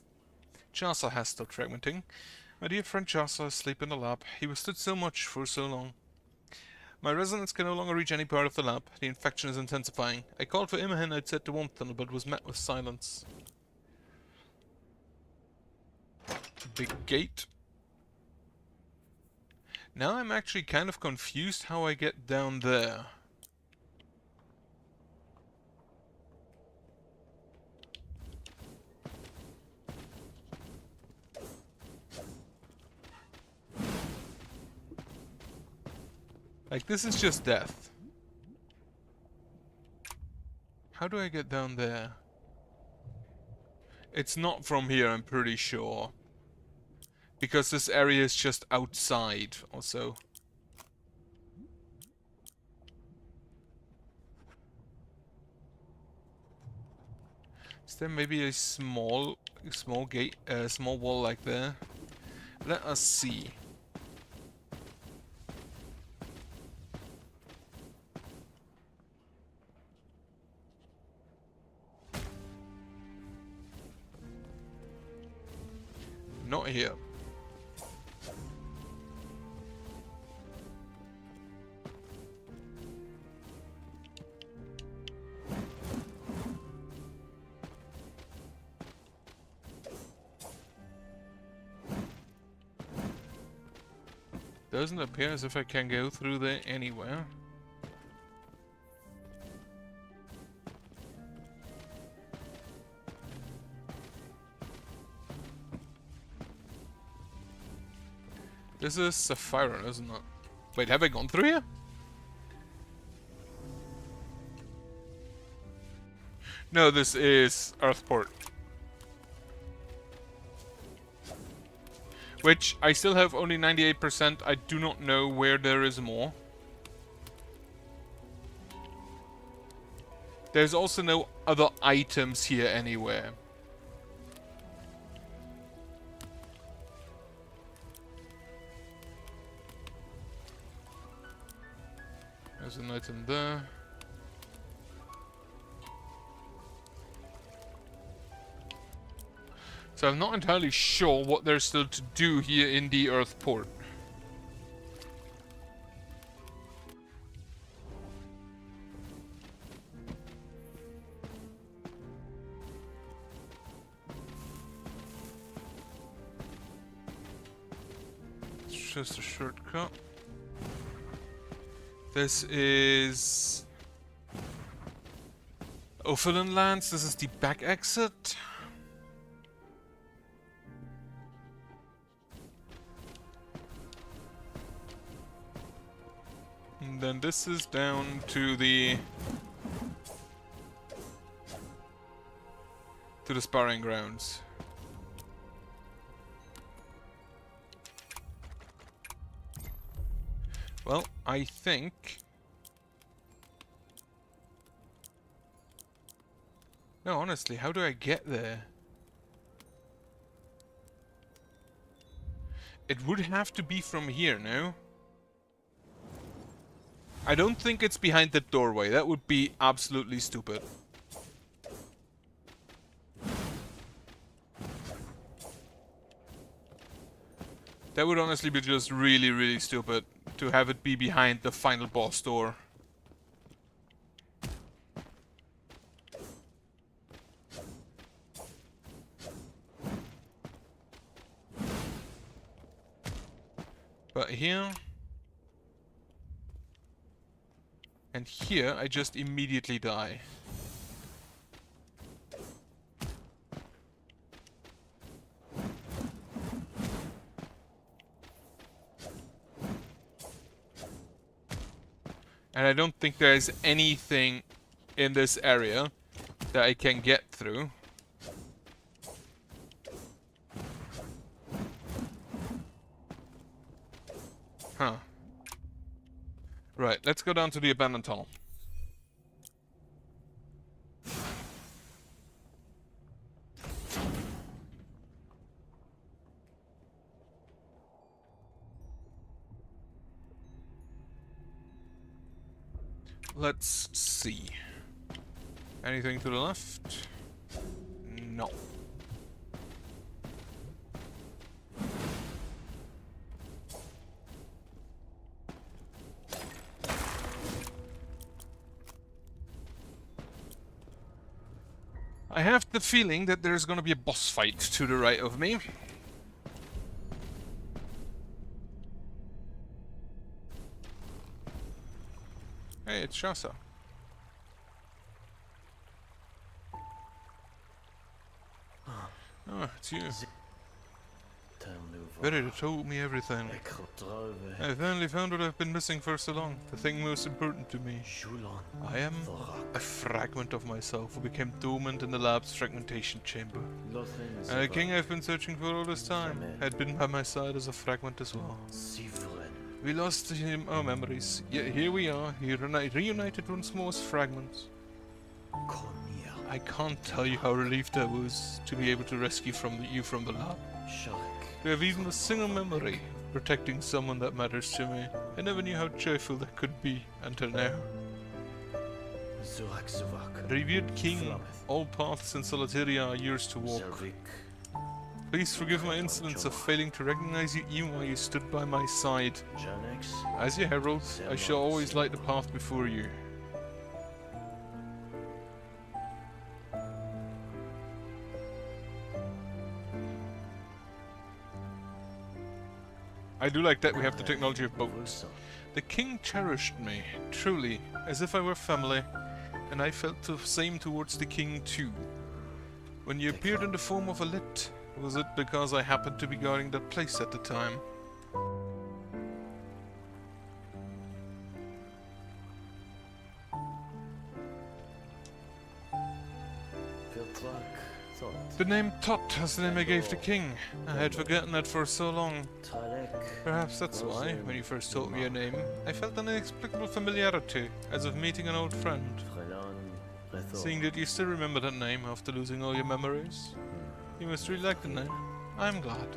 Chasa has stopped fragmenting. My dear friend Chasa is asleep in the lab. He withstood so much for so long. My resonance can no longer reach any part of the lab. The infection is intensifying. I called for Imogen outside the warmth tunnel, but was met with silence. Big gate. Now I'm actually kind of confused how I get down there. Like, this is just death. How do I get down there? It's not from here, I'm pretty sure. Because this area is just outside, also. Is there maybe a small gate, small wall like there? Let us see. Not here. Doesn't appear as if I can go through there anywhere. This is Sapphire, isn't it? Wait, have I gone through here? No, this is Earthport. Which, I still have only 98%. I do not know where there is more. There's also no other items here anywhere. There's an item there. So I'm not entirely sure what there's still to do here in the Earthport. It's just a shortcut. This is Ophilan Lands. This is the back exit. And then this is down to the sparring grounds. Well, I think... No, honestly, how do I get there? It would have to be from here, no? I don't think it's behind the doorway. That would be absolutely stupid. That would honestly be just really, really stupid to have it be behind the final boss door. But here... and here, I just immediately die. And I don't think there's anything in this area that I can get through. Huh. Right, let's go down to the abandoned tunnel. Let's see. Anything to the left? No. I have the feeling that there's gonna be a boss fight to the right of me. Hey, it's Shasa. Oh, it's you. Better told me everything. I finally found what I've been missing for so long. The thing most important to me. I am a fragment of myself who became dormant in the lab's fragmentation chamber. And the king I've been searching for all this time had been by my side as a fragment as well. We lost him our memories, yet here we are, reunited once more as fragments. I can't tell you how relieved I was to be able to rescue you from the lab. To have even a single memory protecting someone that matters to me. I never knew how joyful that could be until now. Revered King, all paths in Solateria are yours to walk. Please forgive my insolence of failing to recognize you even while you stood by my side. As your herald, I shall always light the path before you. I do like that we have the technology of boats. The king cherished me, truly, as if I were family, and I felt the same towards the king too. When you appeared in the form of a lit, was it because I happened to be guarding that place at the time? The name Tot was the name I gave the king. I had forgotten that for so long. Perhaps that's why, when you first told me your name, I felt an inexplicable familiarity, as of meeting an old friend. Seeing that you still remember that name after losing all your memories, you must really like the name. I'm glad.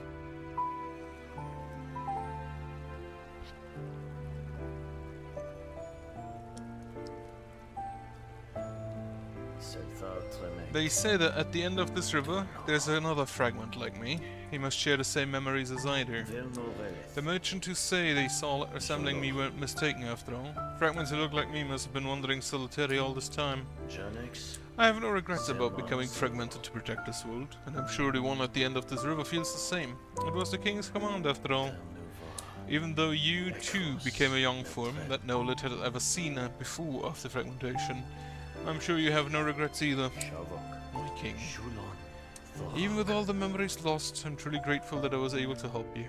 They say that at the end of this river, there's another fragment like me. He must share the same memories as I do. The merchant who say they saw resembling me weren't mistaken after all. Fragments who look like me must have been wandering Solateria all this time. I have no regrets about becoming fragmented to protect this world, and I'm sure the one at the end of this river feels the same. It was the king's command after all. Even though you too became a young form that no lit had ever seen before after fragmentation, I'm sure you have no regrets either, my king. Even with all the memories lost, I'm truly grateful that I was able to help you.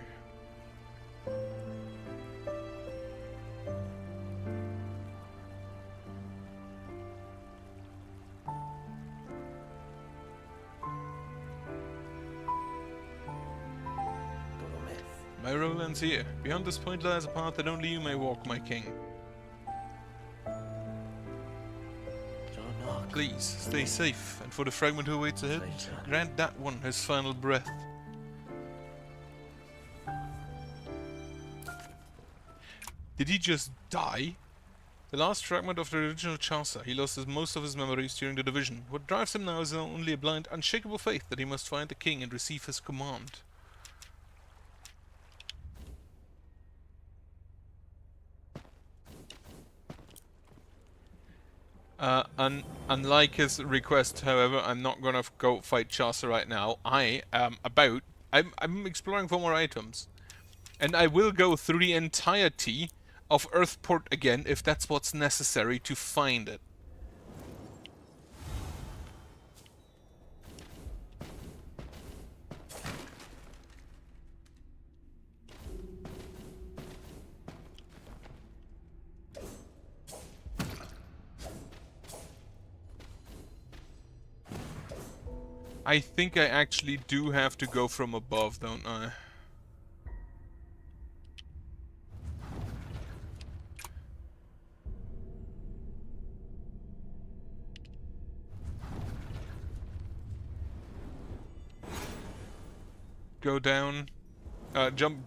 My role ends here. Beyond this point lies a path that only you may walk, my king. Please, stay safe, and for the fragment who awaits ahead, grant that one his final breath. Did he just die? The last fragment of the original Chaucer, he lost most of his memories during the division. What drives him now is only a blind, unshakable faith that he must find the king and receive his command. Unlike his request, however, I'm not gonna go fight Chaucer right now. I'm exploring for more items. And I will go through the entirety of Earthport again if that's what's necessary to find it. I think I actually do have to go from above, don't I? Go down,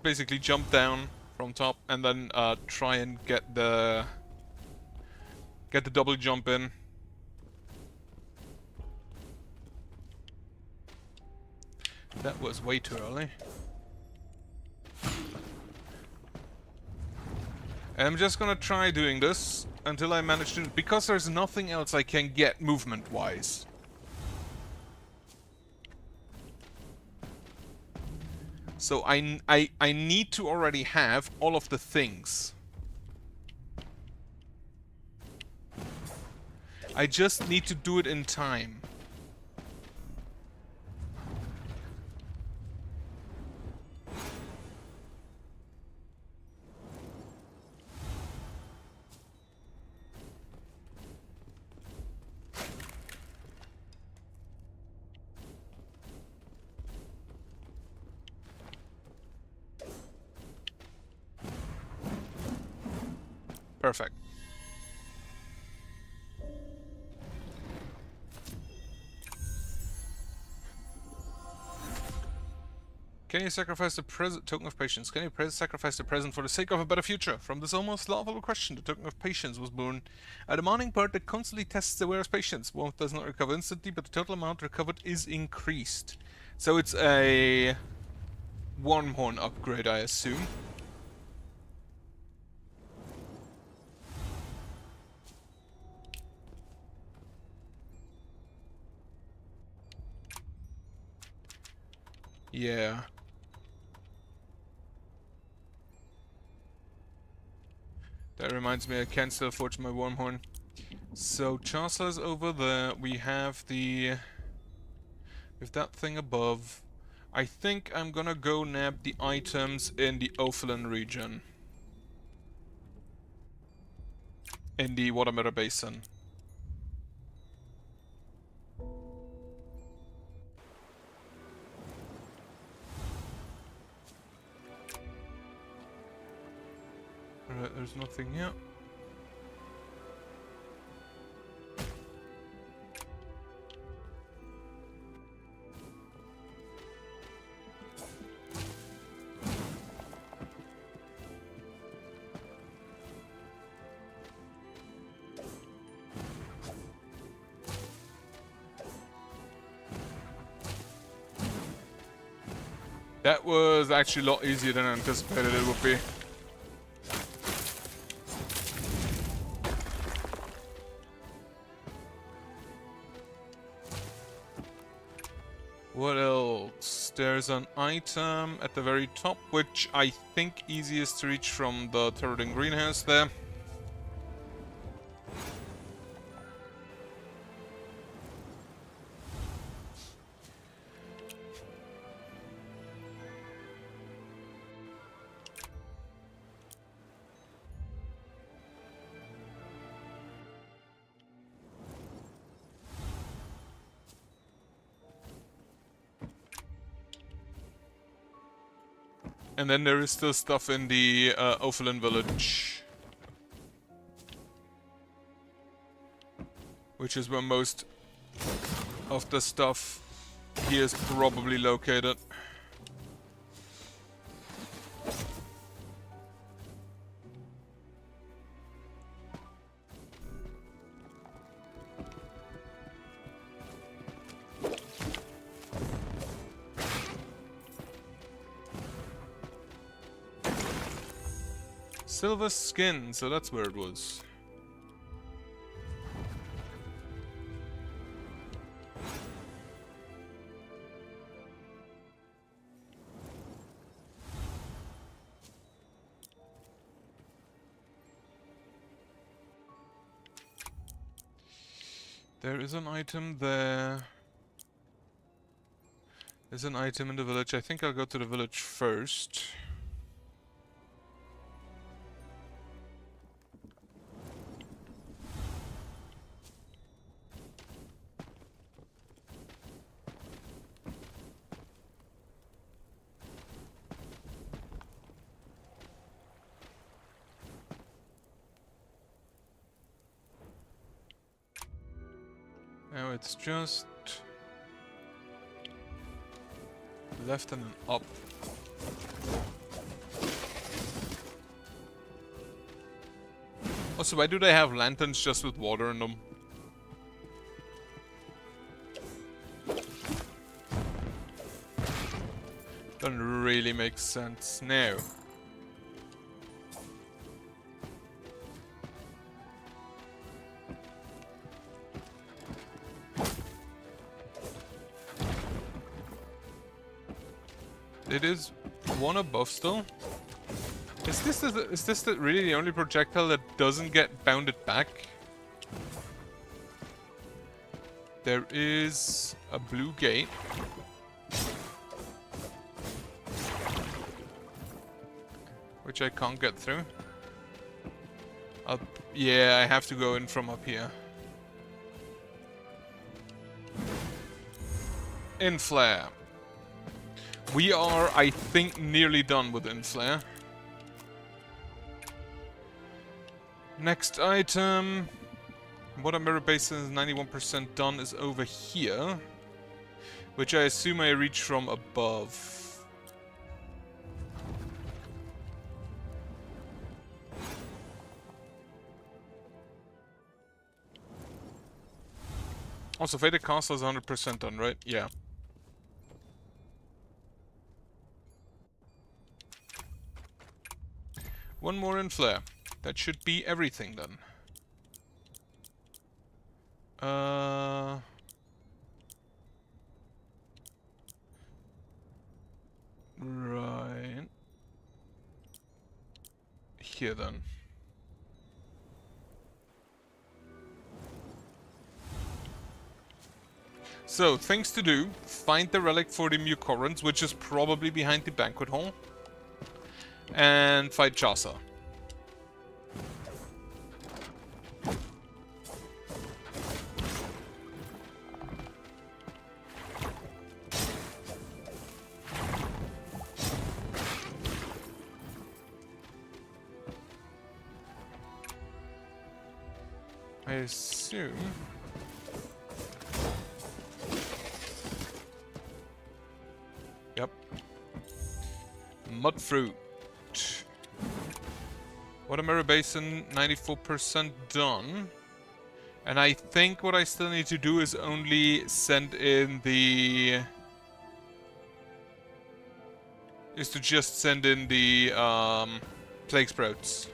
basically jump down from top, and then try and get the double jump in. That was way too early. And I'm just gonna try doing this until I manage to, because there's nothing else I can get movement-wise. So I need to already have all of the things. I just need to do it in time. Perfect. Can you sacrifice the token of patience? Can you sacrifice the present for the sake of a better future? From this almost laughable question, the token of patience was born. A demanding part that constantly tests the wearer's patience. One does not recover instantly, but the total amount recovered is increased. So it's a Wormhorn upgrade, I assume. Yeah. That reminds me, I can still forge my Wormhorn. So Chancellor's over there. We have the... with that thing above. I think I'm gonna go nab the items in the Ophilan region. In the Water Mirror Basin. Alright, there's nothing here. That was actually a lot easier than I anticipated it would be. What else? There's an item at the very top, which I think easiest to reach from the turreting greenhouse there. And then there is still stuff in the Ophilan village. Which is where most of the stuff here is probably located. Silver skin, so that's where it was. There is an item there. There's an item in the village. I think I'll go to the village first. Now it's just left and then up. Also, why do they have lanterns just with water in them? Doesn't really make sense now. It is one above still. Is this really the only projectile that doesn't get bounded back? There is a blue gate. Which I can't get through. Yeah, I have to go in from up here. In flare. We are, I think, nearly done with Inflare. Next item. Water Mirror Basin is 91% done, is over here. Which I assume I reach from above. Also, Faded Castle is 100% done, right? Yeah. One more in flare. That should be everything then. Right. Here then. So, things to do. Find the relic for the Mucorans, which is probably behind the banquet hall. And fight Chasa. I assume... Yep. Mudfruit. Water Mirror Basin, 94% done. And I think what I still need to do is only send in the... is to just send in the Plague Sprouts.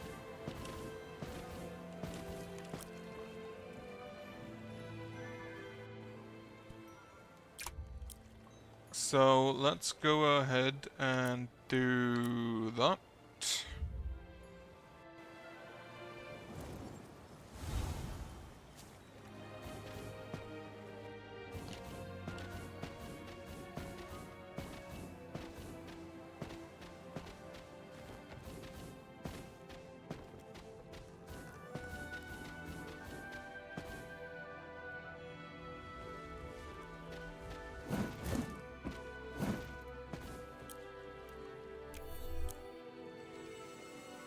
So let's go ahead and do that.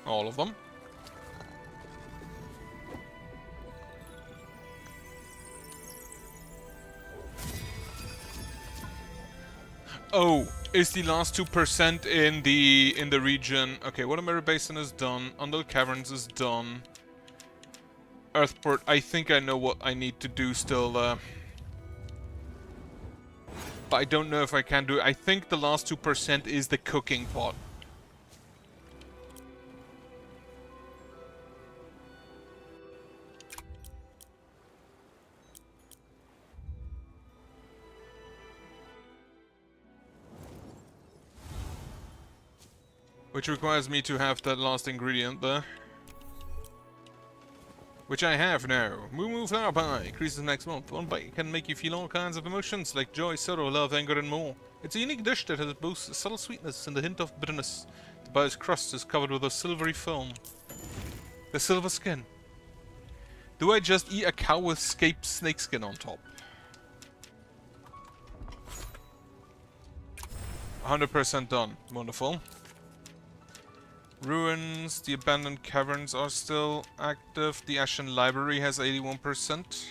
All of them. Oh, is the last 2% in the region? Okay, Water Mirror Basin is done. Undal Caverns is done. Earthport, I think I know what I need to do still. But I don't know if I can do it. I think the last 2% is the cooking pot. Which requires me to have that last ingredient there. Which I have now. Moo Moo Flower Pie increases next month. One bite can make you feel all kinds of emotions like joy, sorrow, love, anger, and more. It's a unique dish that has both a subtle sweetness and a hint of bitterness. The pie's crust is covered with a silvery foam. The silver skin. Do I just eat a cow with snake skin on top? 100% done. Wonderful. Ruins, the abandoned caverns are still active. The Ashen Library has 81%.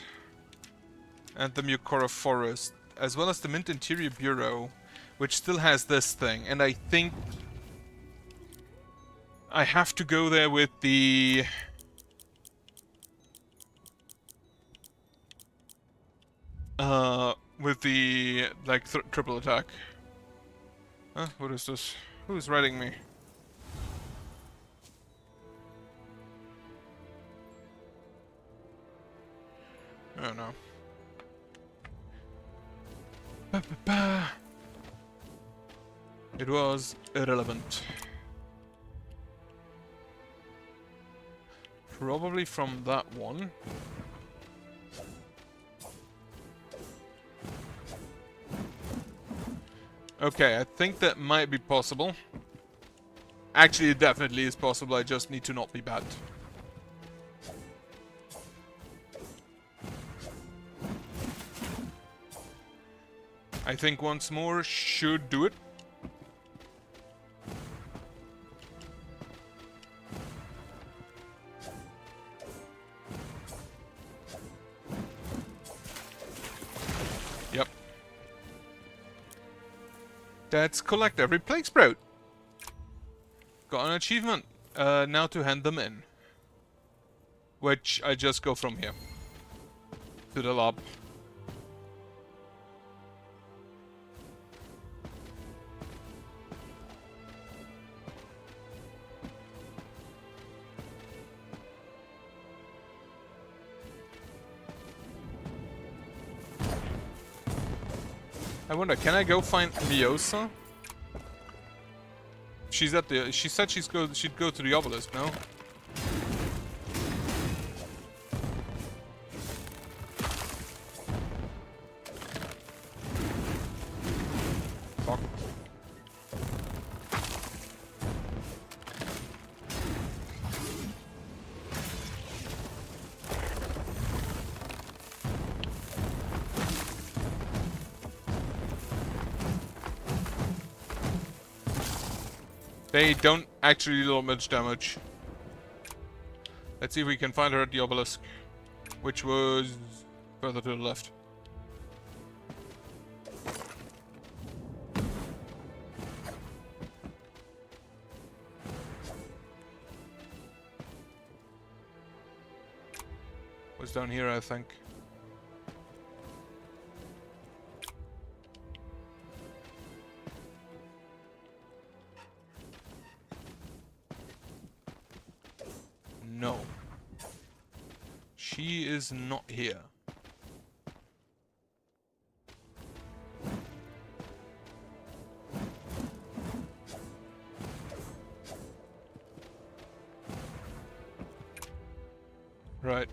And the Mucora Forest, as well as the Mint Interior Bureau, which still has this thing. And I think I have to go there with the... like, triple attack. Huh? What is this? Who's writing me? Oh no. Ba, ba, ba. It was irrelevant. Probably from that one. Okay, I think that might be possible. Actually, it definitely is possible, I just need to not be bad. I think once more should do it. Yep. Let's collect every plague sprout. Got an achievement. Now to hand them in. Which I just go from here. To the lab. I wonder, can I go find Miosa? She's at the. She said she'd go to the obelisk, no? Fuck. They don't actually do much damage. Let's see if we can find her at the obelisk, which was further to the left. Was down here, I think. No. She is not here. Right.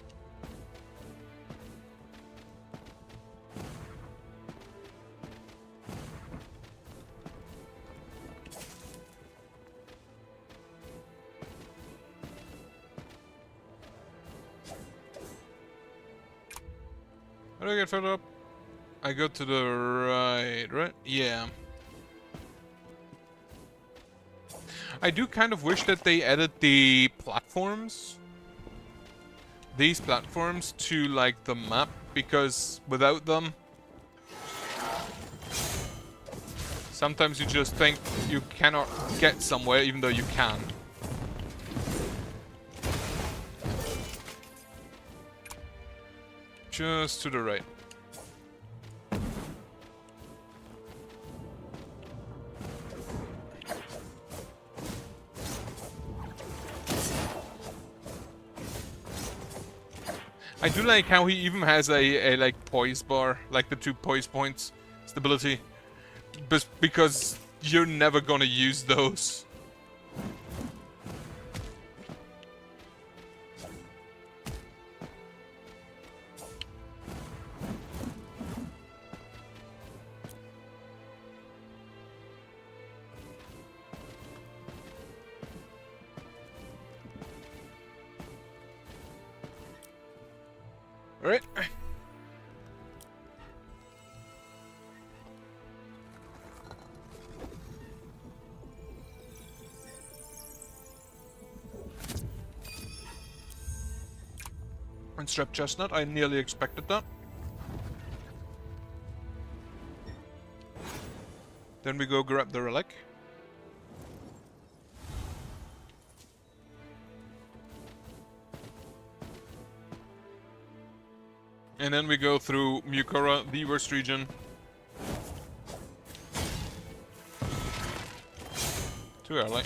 How do I get further up? I go to the right? Yeah. I do kind of wish that they added the platforms. These platforms to, like, the map, because without them... sometimes you just think you cannot get somewhere, even though you can. Just to the right. I do like how he even has a like poise bar, like the 2 poise points, stability, because you're never gonna use those. Alright. Unstrapped chestnut, I nearly expected that. Then we go grab the relic. And then we go through Mukora, the worst region. Too early.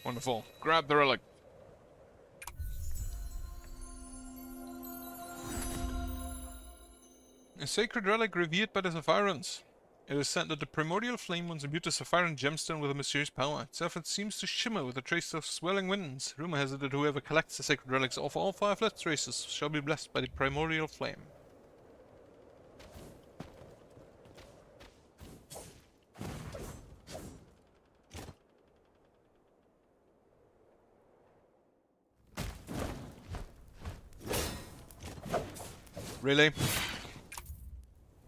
Wonderful. Grab the relic. A sacred relic revered by the Sapphireans. It is said that the primordial flame once imbued the Sapphire gemstone with a mysterious power. Itself it seems to shimmer with a trace of swelling winds. Rumor has it that whoever collects the sacred relics of all 5 Let's races shall be blessed by the primordial flame. Really?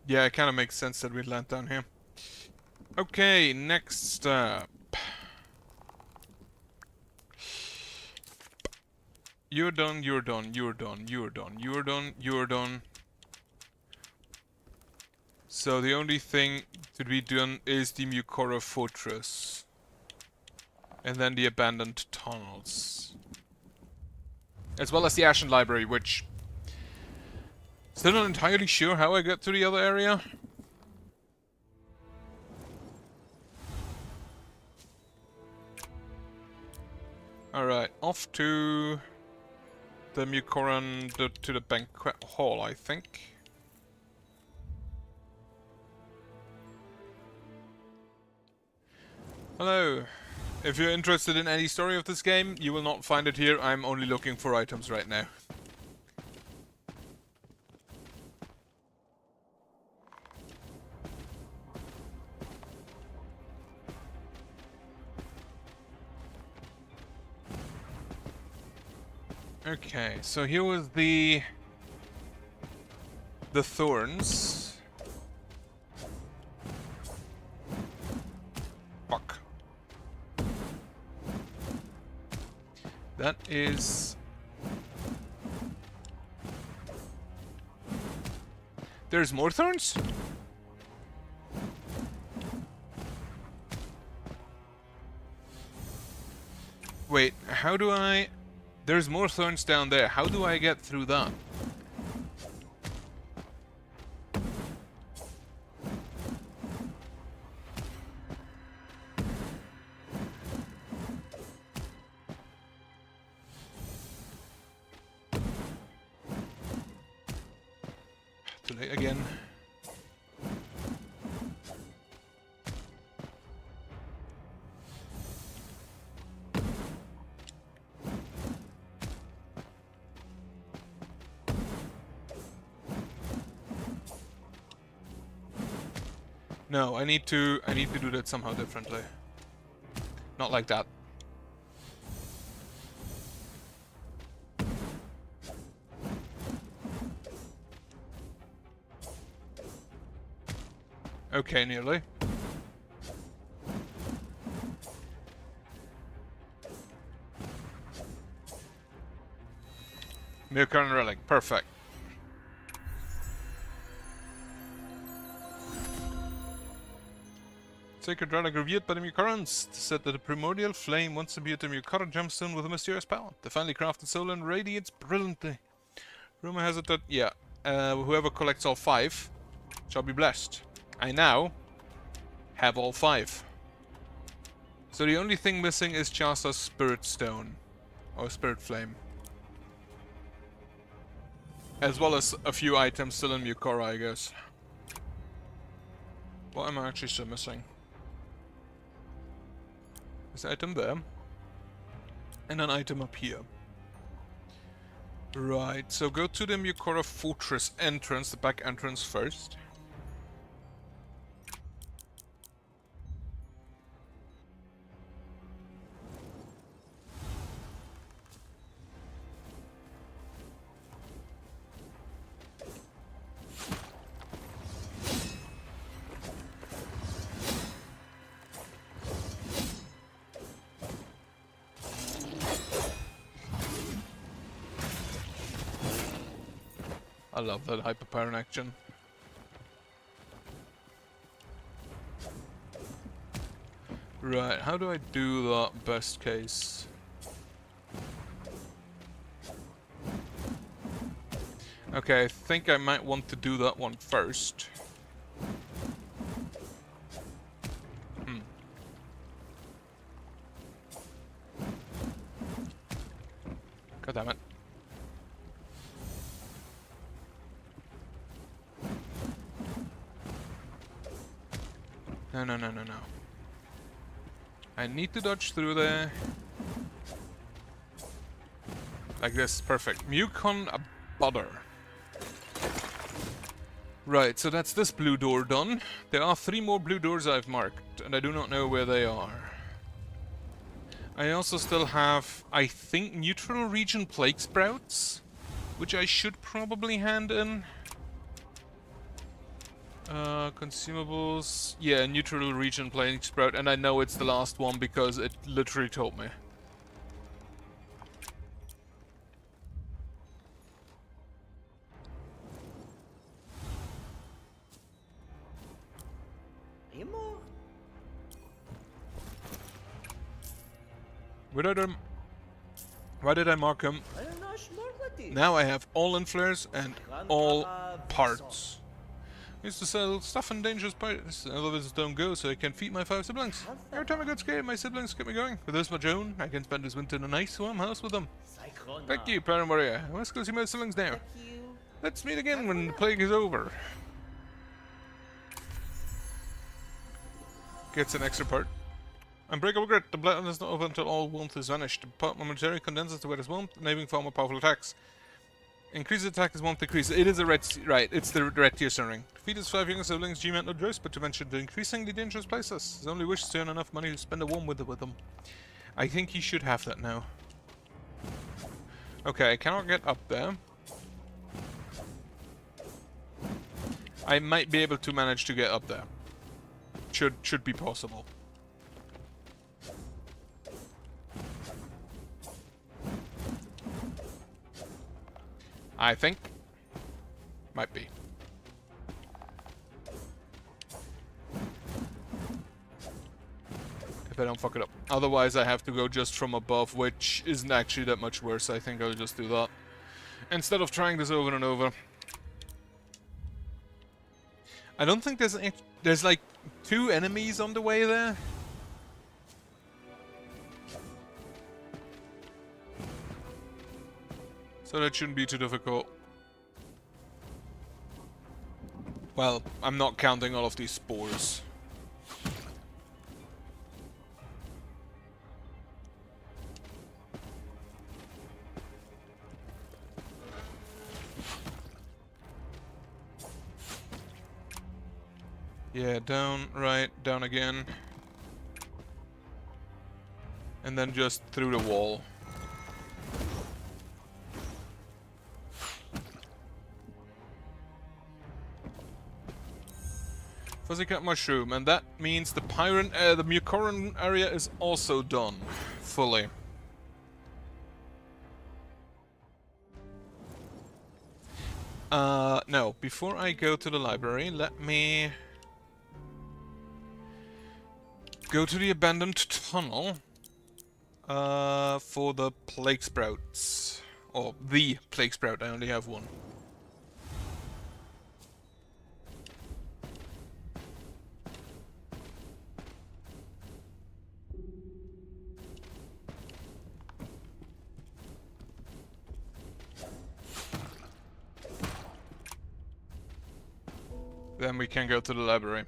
Yeah, it kind of makes sense that we'd land down here. Okay, next up. You're done, you're done, you're done, you're done, you're done, you're done. So the only thing to be done is the Mukora Fortress. And then the abandoned tunnels. As well as the Ashen Library, which... Still not entirely sure how I got to the other area. Alright, off to the Mukoran, to the banquet hall, I think. Hello. If you're interested in any story of this game, you will not find it here. I'm only looking for items right now. Okay, so here was the thorns. Fuck. That is... There's more thorns? Wait, how do I... There's more thorns down there. How do I get through that? Too late again. No, I need to do that somehow differently. Not like that. Okay, nearly. Mirkern relic, perfect. Sacred relic revered by the Mukorans. Said that the primordial flame once imbued the Mukora gemstone with a mysterious power. The finely crafted soul and radiates brilliantly. Rumor has it that, yeah, whoever collects all 5 shall be blessed. I now have all 5. So the only thing missing is Chasta's Spirit Stone. Or Spirit Flame. As well as a few items still in Mukora, I guess. What am I actually still missing? This item there. And an item up here. Right, so go to the Mukora Fortress entrance, the back entrance first. I love that hyper power in action. Right, how do I do that best case? Okay, I think I might want to do that one first. God damn it. No, no, no, no, no. I need to dodge through there. Like this, perfect. Mukon a butter. Right, so that's this blue door done. There are 3 more blue doors I've marked, and I do not know where they are. I also still have, I think, neutral region plague sprouts, which I should probably hand in. Consumables. Yeah, neutral region plague sprout, and I know it's the last one because it literally told me. Why did I mark him? Now I have all inflares and all parts. I used to sell stuff in dangerous parts. Others don't go, so I can feed my 5 siblings. Every time I got scared, my siblings kept me going. With this much own, I can spend this winter in a nice warm house with them. Thank you, Baran Warrior. Let's go see my siblings now. Let's meet again when the plague is over. Gets an extra part. Unbreakable Grit. The blood is not over until all warmth is vanished. The part momentarily condenses to weather's warmth, enabling far more powerful attacks. Increase attack as warmth decreases. It is a red... Right, it's the red tier ring. Defeat his 5 younger siblings, G meant no choice but to venture to increasingly dangerous places. His only wish is to earn enough money to spend a warm winter with them. I think he should have that now. Okay, I cannot get up there. I might be able to manage to get up there. Should be possible. I think. Might be. If I don't fuck it up. Otherwise I have to go just from above, which isn't actually that much worse. I think I'll just do that. Instead of trying this over and over. I don't think there's like 2 enemies on the way there. So that shouldn't be too difficult. Well, I'm not counting all of these spores. Yeah, down, right, down again. And then just through the wall. Fuzzy Cat Mushroom, and that means the Mukoran area is also done. Fully. No, before I go to the library, let me go to the abandoned tunnel for the plague sprouts. Or the plague sprout, I only have one. Then we can go to the library.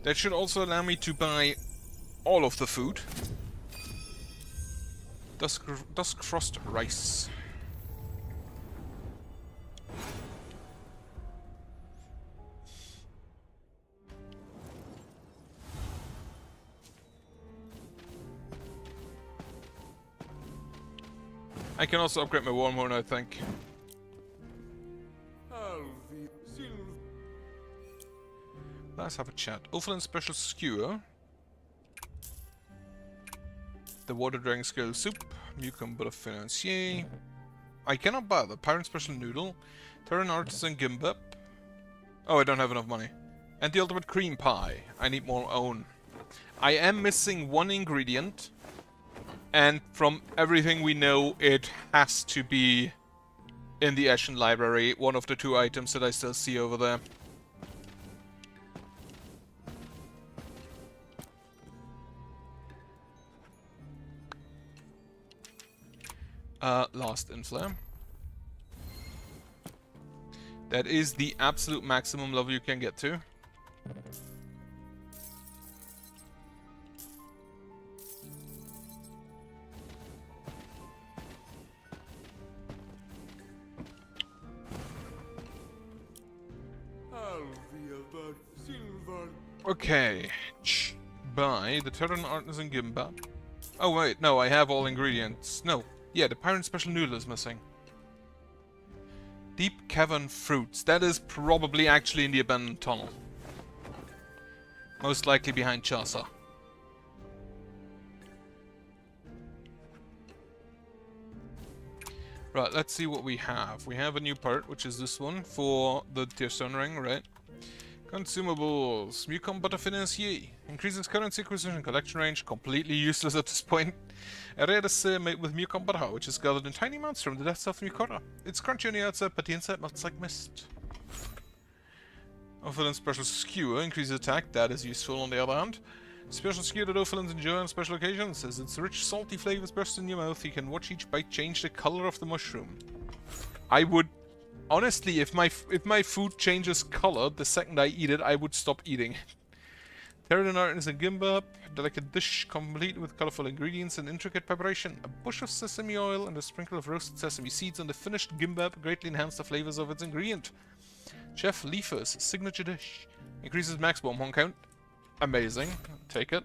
That should also allow me to buy all of the food. Dusk frost rice. I can also upgrade my Warmhorn, I think. Let's have a chat. Overland Special Skewer. The Water Dragon Scale Soup. Mucum Butter Financier. I cannot buy the Pirate Special Noodle. Terran Artisan Gimbap. Oh, I don't have enough money. And the Ultimate Cream Pie. I need more own. I am missing one ingredient. And from everything we know, it has to be in the Ashen Library. One of the two items that I still see over there. Lost in Flare. That is the absolute maximum level you can get to. Okay. Buy the Terran Artisan Gimbap. Oh wait, no, I have all ingredients. No. Yeah, the Pirate Special Noodle is missing. Deep Cavern Fruits. That is probably actually in the abandoned tunnel. Most likely behind Chasa. Right, let's see what we have. We have a new part, which is this one, for the Tearstone Ring, right? Consumables. Mucum Butter Financier. Increases currency acquisition collection range. Completely useless at this point. A rare made with Mucum Butter, which is gathered in tiny amounts from the depths of Mucora. It's crunchy on the outside, but the inside melts like mist. Overland Special Skewer. Increases attack. That is useful on the other hand. Special skewer that Overlands enjoy on special occasions. As its rich, salty flavors burst in your mouth, you can watch each bite change the color of the mushroom. I would... Honestly, if my food changes color the second I eat it, I would stop eating. Terran Artisan Gimbap, delicate dish complete with colorful ingredients and intricate preparation. A bush of sesame oil and a sprinkle of roasted sesame seeds on the finished gimbap greatly enhance the flavors of its ingredient. Chef Leifer's signature dish. Increases max Wormhorn count. Amazing. Take it.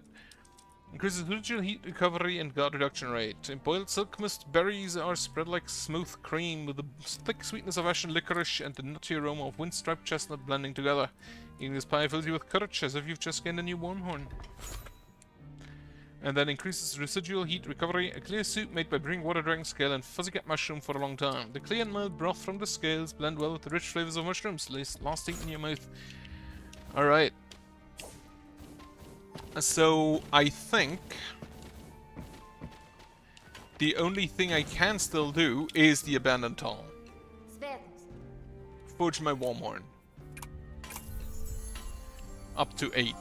Increases residual heat recovery and guard reduction rate. In boiled silk mist, berries are spread like smooth cream with the thick sweetness of ashen licorice and the nutty aroma of wind-striped chestnut blending together. Eating this pie fills you with courage as if you've just gained a new Wormhorn. And then increases residual heat recovery. A clear soup made by brewing water dragon scale and fuzzy cat mushroom for a long time. The clear and mild broth from the scales blend well with the rich flavors of mushrooms, lasting in your mouth. Alright. So, I think the only thing I can still do is the abandoned tunnel. Forge my Wormhorn. Up to 8.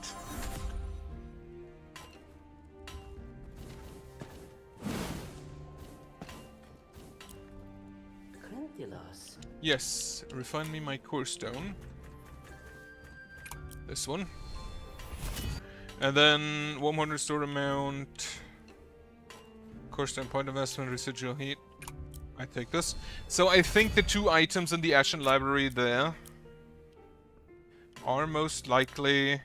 Yes, refine me my core stone. This one. And then Wormhorn restore amount. Core stone point investment, residual heat. I take this. So I think the two items in the Ashen Library there are most likely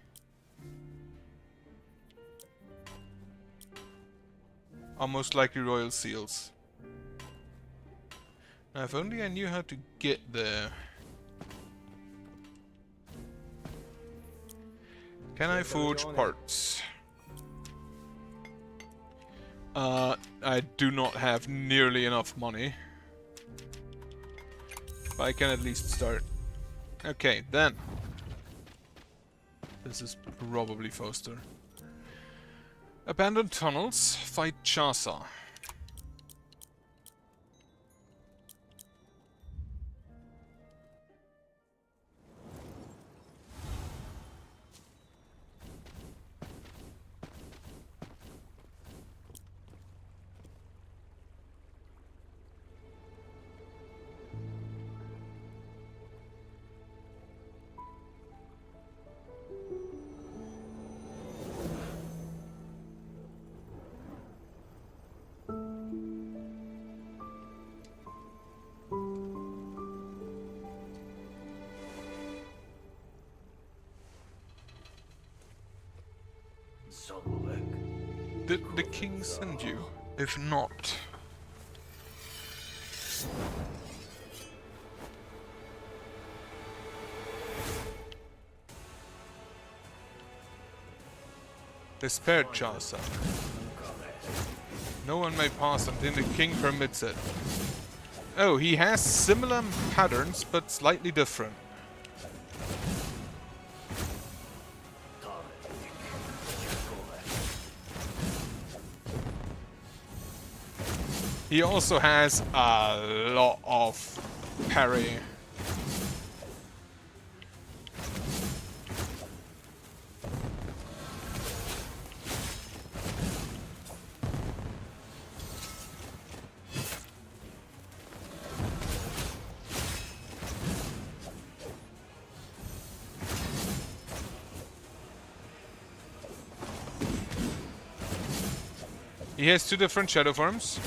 royal seals. Now, if only I knew how to get there. Can I forge parts? I do not have nearly enough money. But I can at least start. Okay, then. This is probably Foster. Abandoned tunnels, fight Chasa. Did the king send you? If not... Despaired Chaucer. No one may pass until the king permits it. Oh, he has similar patterns, but slightly different. He also has a lot of parry. He has two different shadow forms.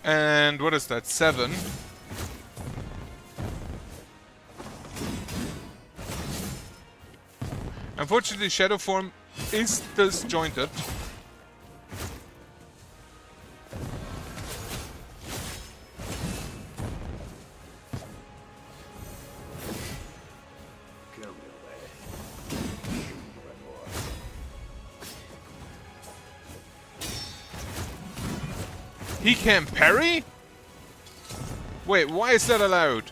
And what is that? 7. Unfortunately, shadow form is disjointed. He can parry? Wait, why is that allowed?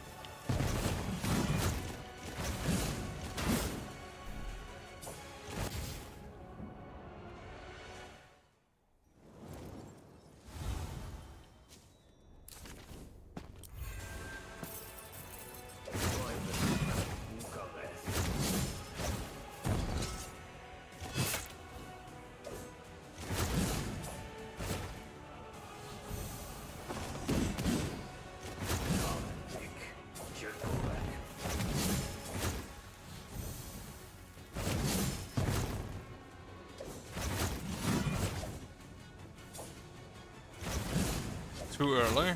Too early.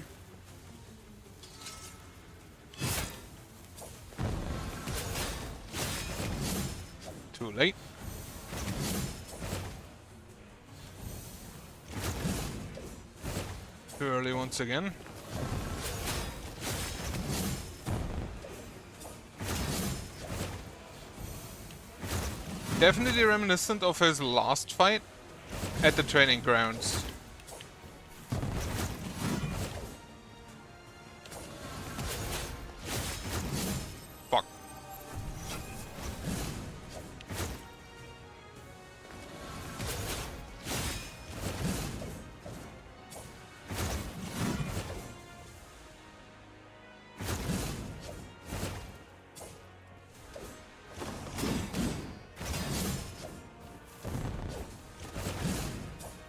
Too late. Too early once again. Definitely reminiscent of his last fight at the training grounds. Fuck.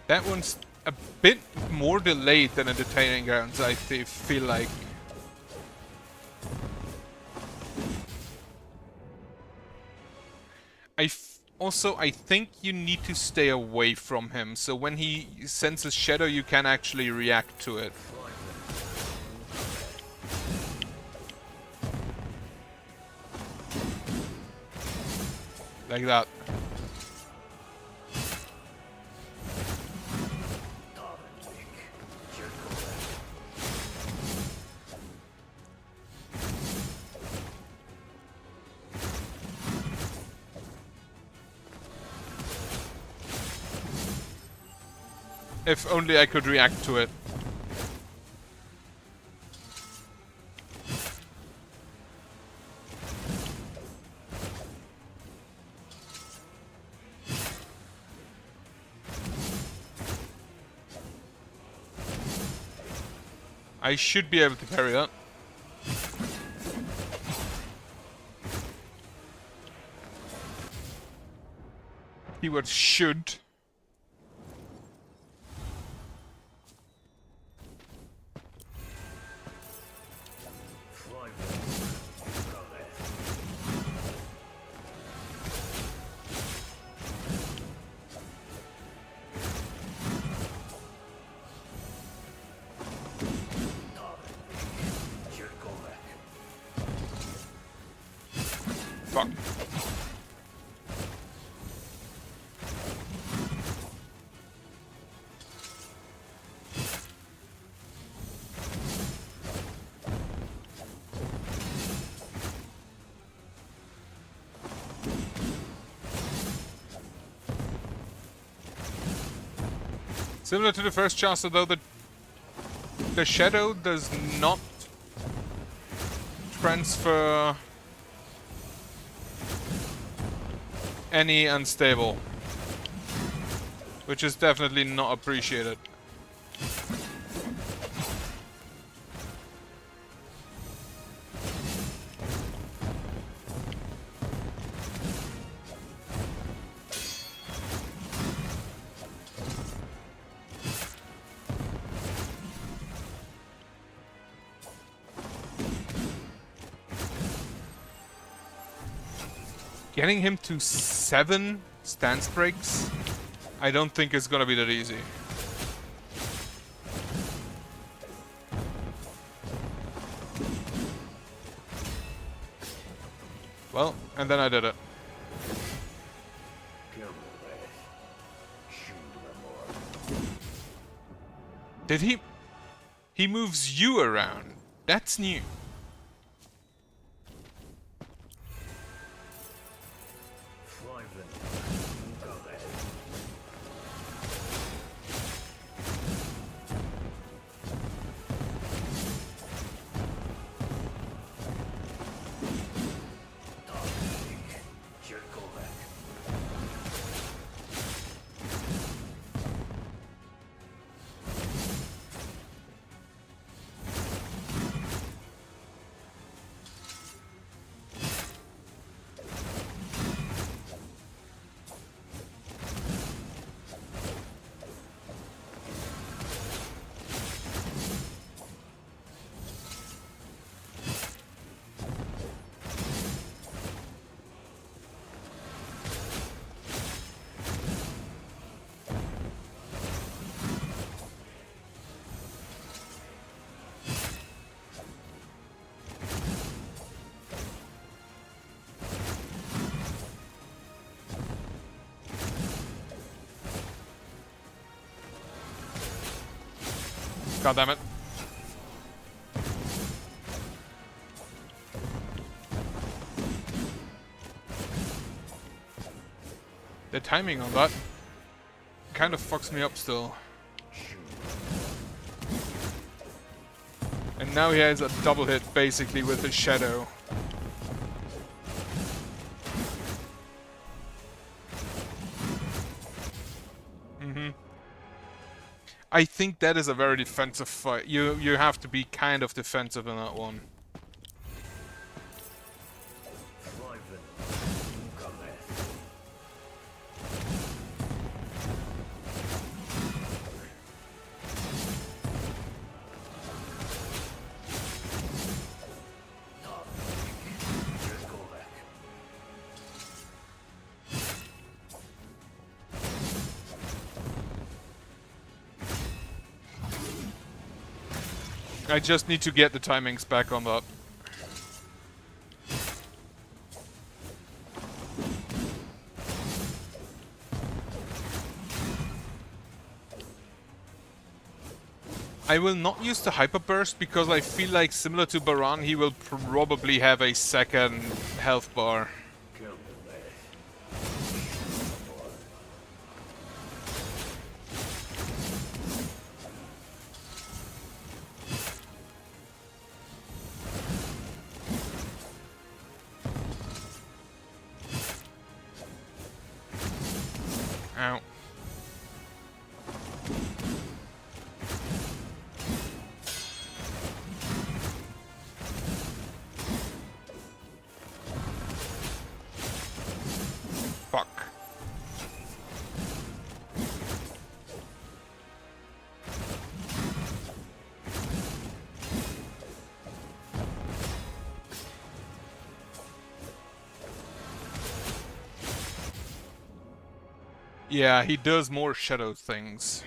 That one's a bit more delayed than in the training grounds, I feel like. Also, I think you need to stay away from him, so when he sends his shadow, you can actually react to it. Like that. If only I could react to it. I should be able to parry that. Keyword should. Similar to the first Chaucer, though, the shadow does not transfer any unstable, which is definitely not appreciated. Getting him to 7 stance breaks, I don't think it's gonna be that easy. Well, and then I did it. Did he? He moves you around. That's new. God damn it. The timing on that kind of fucks me up still. And now he has a double hit basically with his shadow. I think that is a very defensive fight. You have to be kind of defensive in that one. I just need to get the timings back on that. I will not use the Hyper Burst because I feel like, similar to Baran, he will probably have a second health bar. Ow. Fuck. Yeah, he does more shadow things.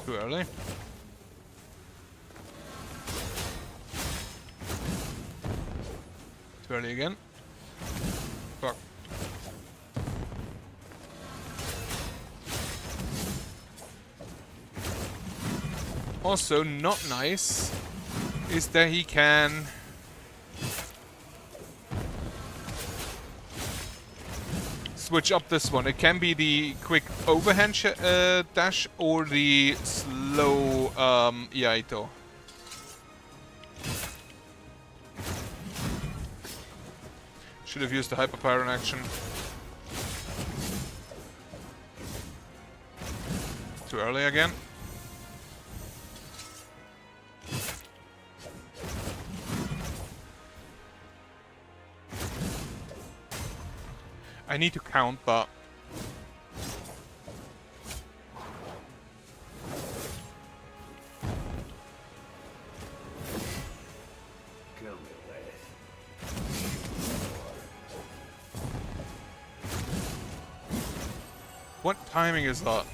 Too early. Too early again. Fuck. Also, not nice is that he can switch up this one. It can be the quick overhand dash or the slow Iaito. Should have used the hyper power in action. Too early again. I need to count, but what timing is that?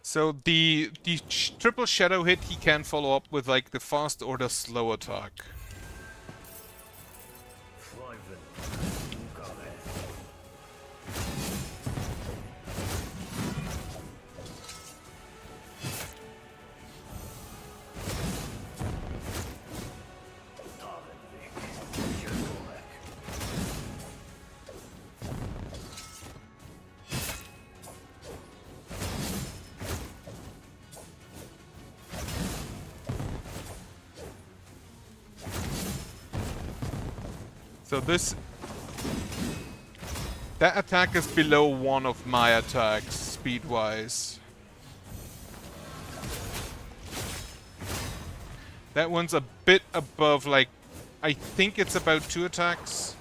So the triple shadow hit he can follow up with like the fast or the slow attack. So that attack is below one of my attacks, speed-wise. That one's a bit above, like, I think it's about 2 attacks.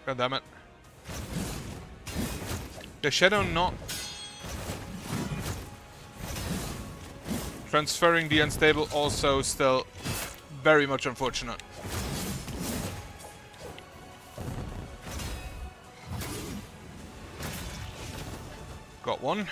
God damn it. The shadow not transferring the unstable also still very much unfortunate. Got one.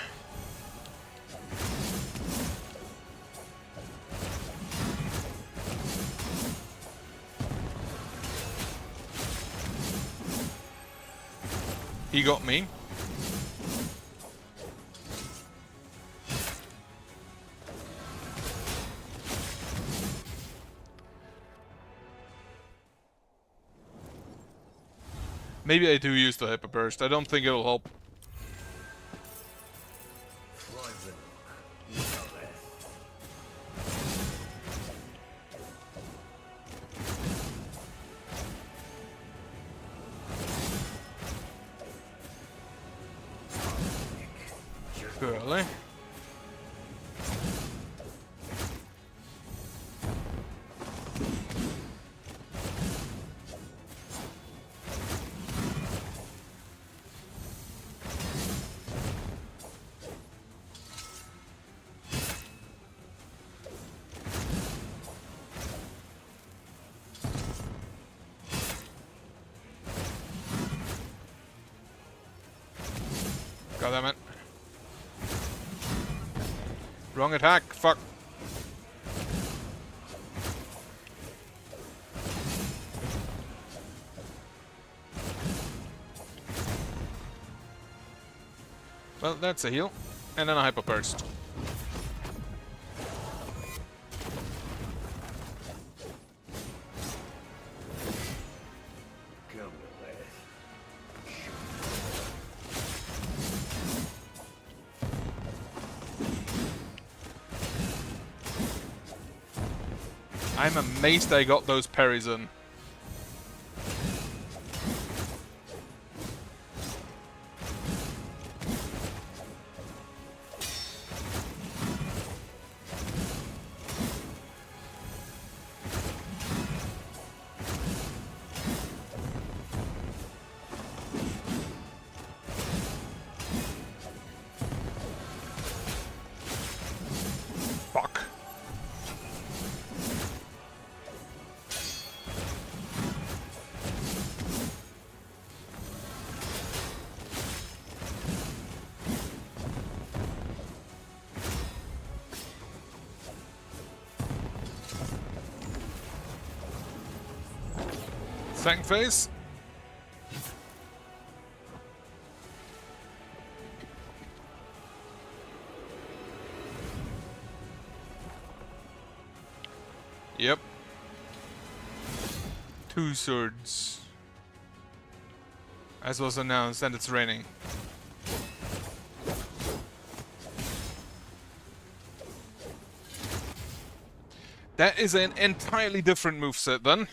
He got me. Maybe I do use the hyper burst. I don't think it'll help. Early. God damn it. Wrong attack, fuck. Well, that's a heal. And then a hyper burst. I'm amazed I got those parries in. Fuck. Second phase. Yep. 2 swords. As was announced, and it's raining. That is an entirely different moveset then.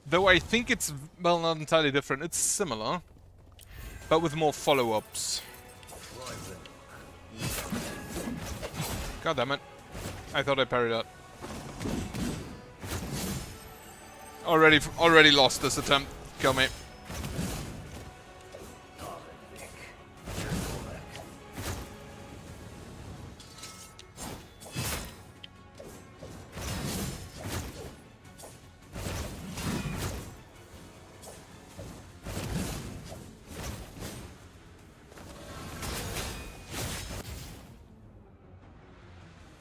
Though I think it's, well, not entirely different, it's similar. But with more follow-ups. God damn it. I thought I parried that. Already lost this attempt. Kill me.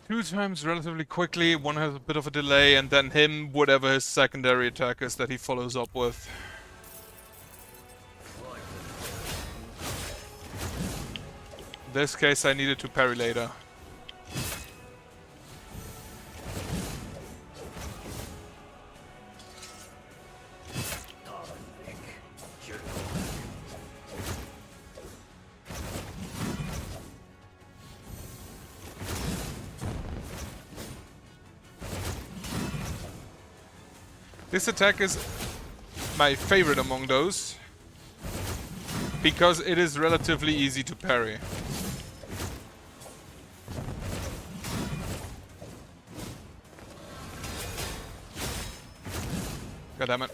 Two times relatively quickly, one has a bit of a delay, and then him, whatever his secondary attack is that he follows up with. In this case, I needed to parry later. This attack is my favorite among those, because it is relatively easy to parry. God damn it.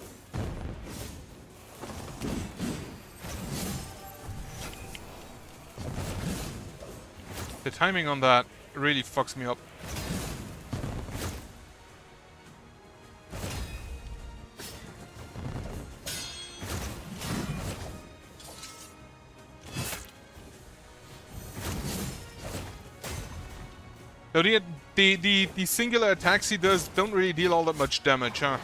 The timing on that really fucks me up. So the singular attacks he does don't really deal all that much damage, huh?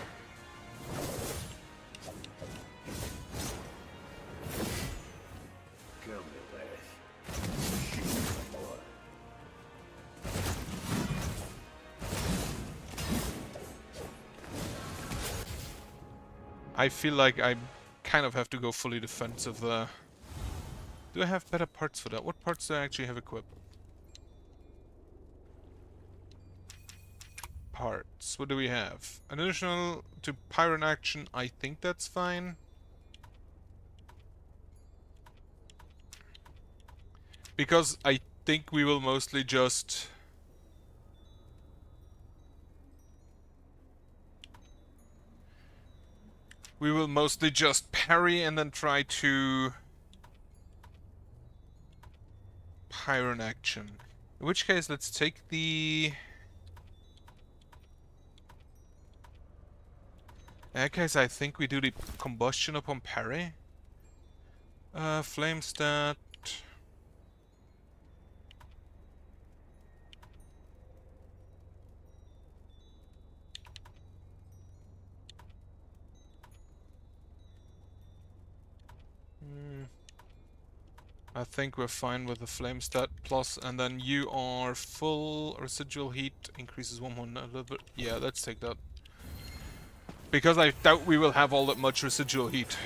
I feel like I kind of have to go fully defensive there. Do I have better parts for that? What parts do I actually have equipped? Parts. What do we have? An additional to Pyron action. I think that's fine. Because I think we will mostly just... We will mostly just parry and then try to... Pyron action. In which case, let's take the... In that case, I think we do the combustion upon parry. Flame stat. I think we're fine with the flame stat plus, and then you are full residual heat, increases 1 a little bit. Yeah, let's take that. Because I doubt we will have all that much residual heat.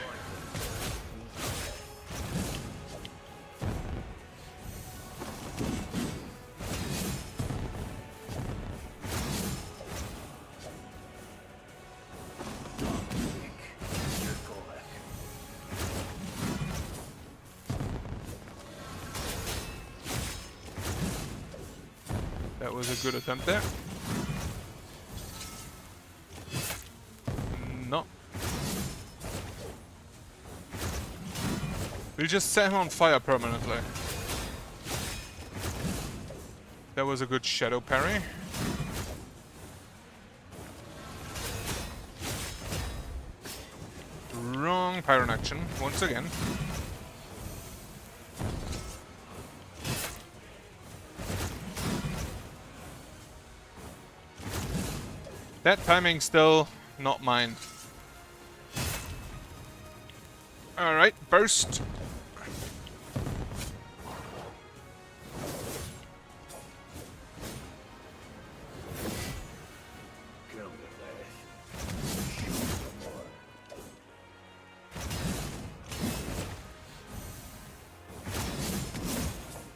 That was a good attempt there. No. We'll just set him on fire permanently. That was a good shadow parry. Wrong pyro action once again. That timing still not mine. Alright, burst.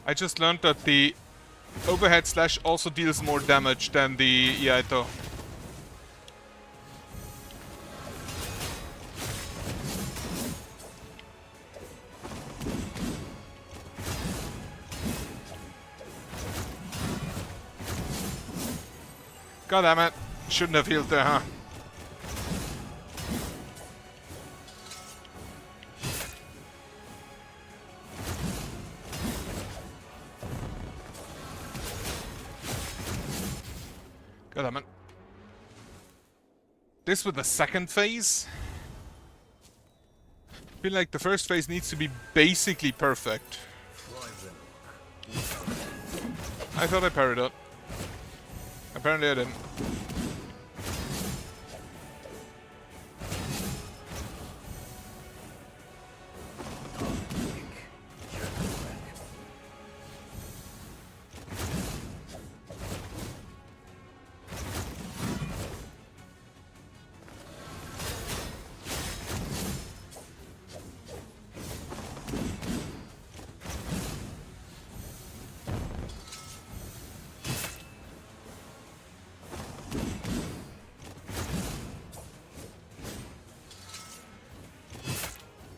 I just learned that the overhead slash also deals more damage than the Iaito. God damn it. Shouldn't have healed there, huh? God damn it. This with the second phase? I feel like the first phase needs to be basically perfect. I thought I parried it. Apparently I didn't.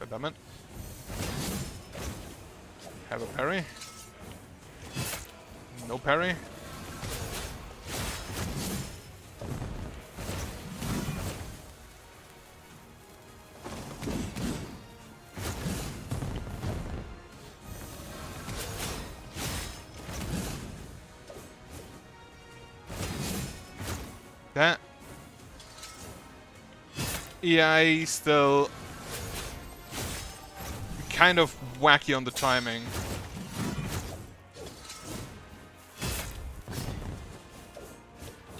Damn it. Have a parry. No parry. That. EI still kind of wacky on the timing.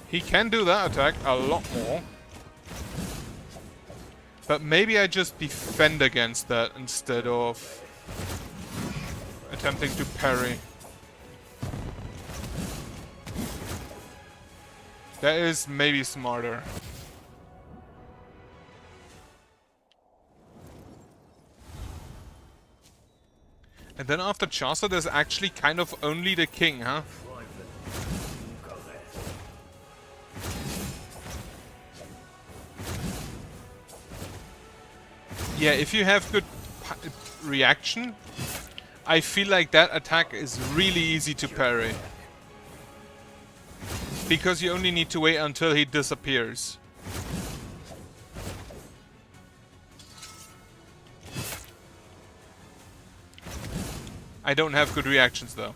He can do that attack a lot more. But maybe I just defend against that instead of attempting to parry. That is maybe smarter. And then after Chaucer, there's actually kind of only the king, huh? Yeah, if you have good reaction, I feel like that attack is really easy to parry. Because you only need to wait until he disappears. I don't have good reactions though.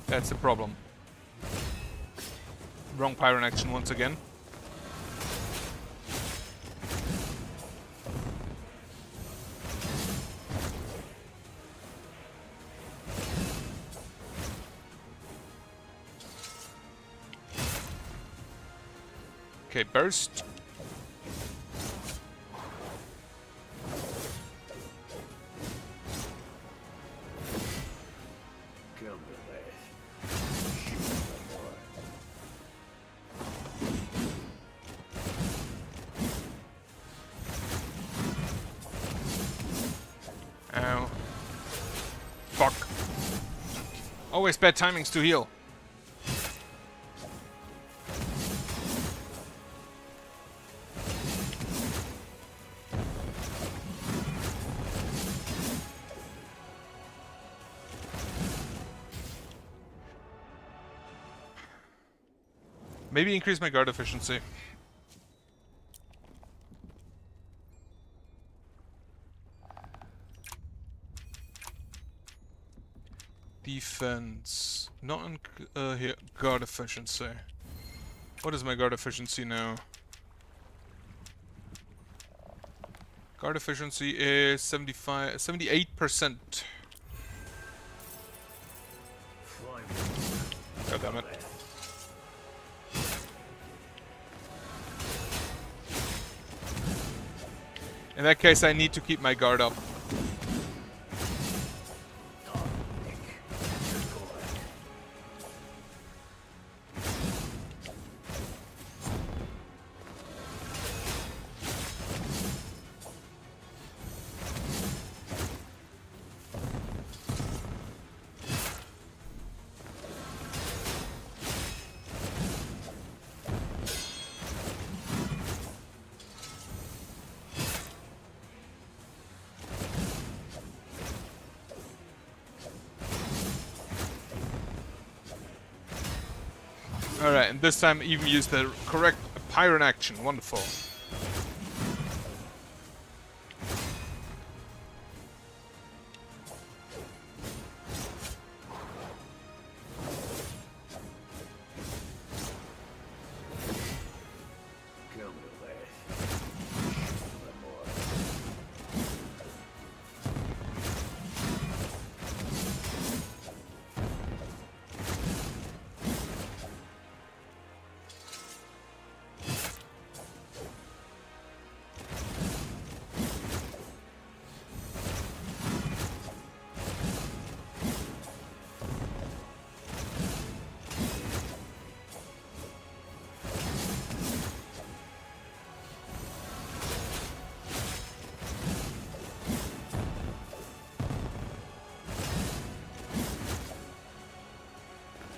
That's the problem. Wrong Pyron action once again. Okay, burst. Ow. Fuck. Always bad timings to heal. Maybe increase my guard efficiency. Defense. Not in here. Guard efficiency. What is my guard efficiency now? Guard efficiency is 78%. God damn it. In that case, I need to keep my guard up. Alright, and this time even use the correct Pyron action. Wonderful.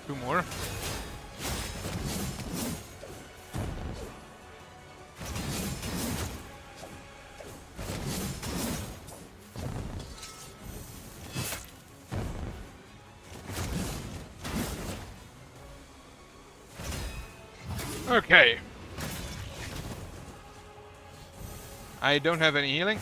Two more. Okay. I don't have any healing.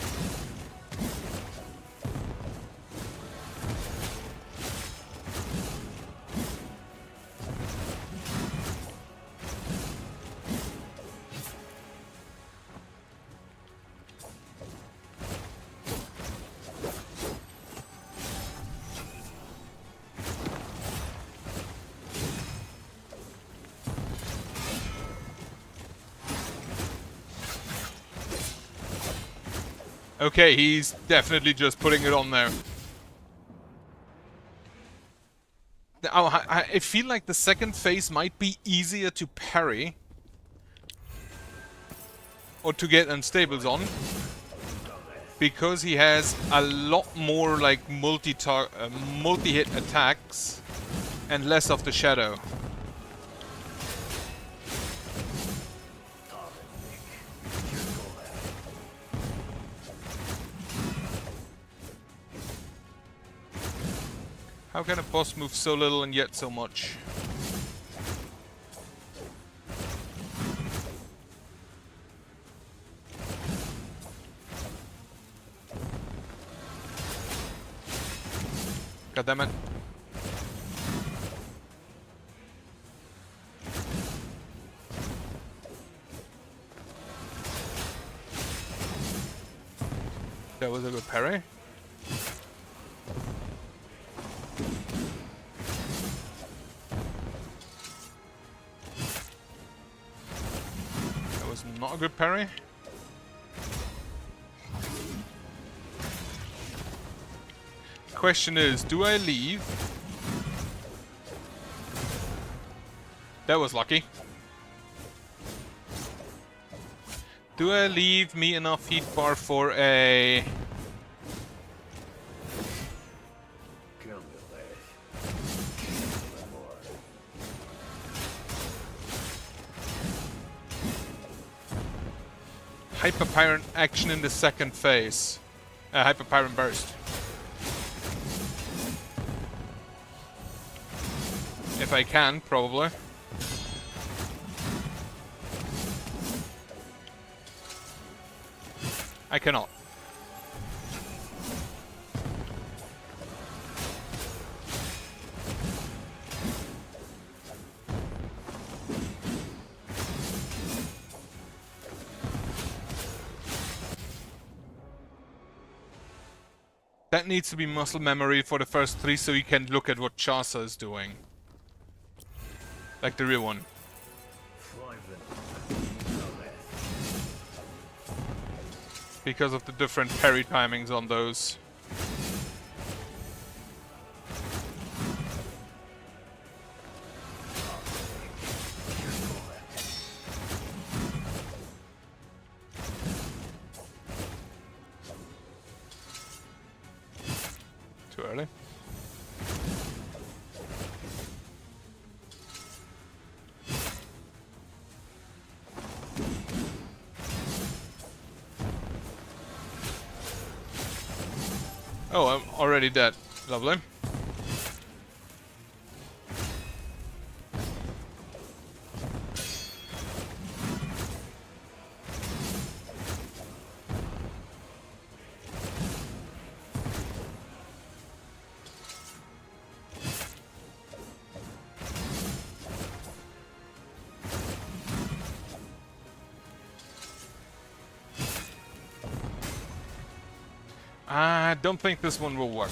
Okay, he's definitely just putting it on there. I feel like the second phase might be easier to parry. Or to get unstables on. Because he has a lot more like multi-hit attacks. And less of the shadow. How can a boss move so little and yet so much? God damn it. That was a good parry. Not a good parry. Question is, do I leave? That was lucky. Do I leave me enough heat bar for a... Hyper Pyron action in the second phase. Hyper Pyron burst. If I can, probably. I cannot. That needs to be muscle memory for the first 3 so you can look at what Chaucer is doing. Like the real one. Because of the different parry timings on those. Too early. Oh, I'm already dead. Lovely. I don't think this one will work.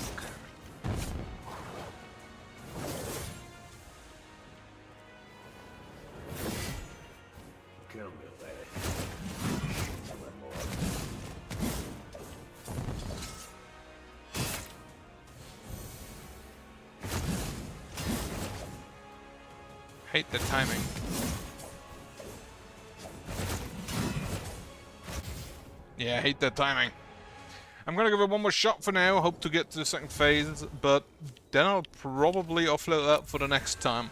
Hate the timing. Yeah, I hate that timing. I'm gonna give it one more shot for now, hope to get to the second phase, but then I'll probably offload that for the next time.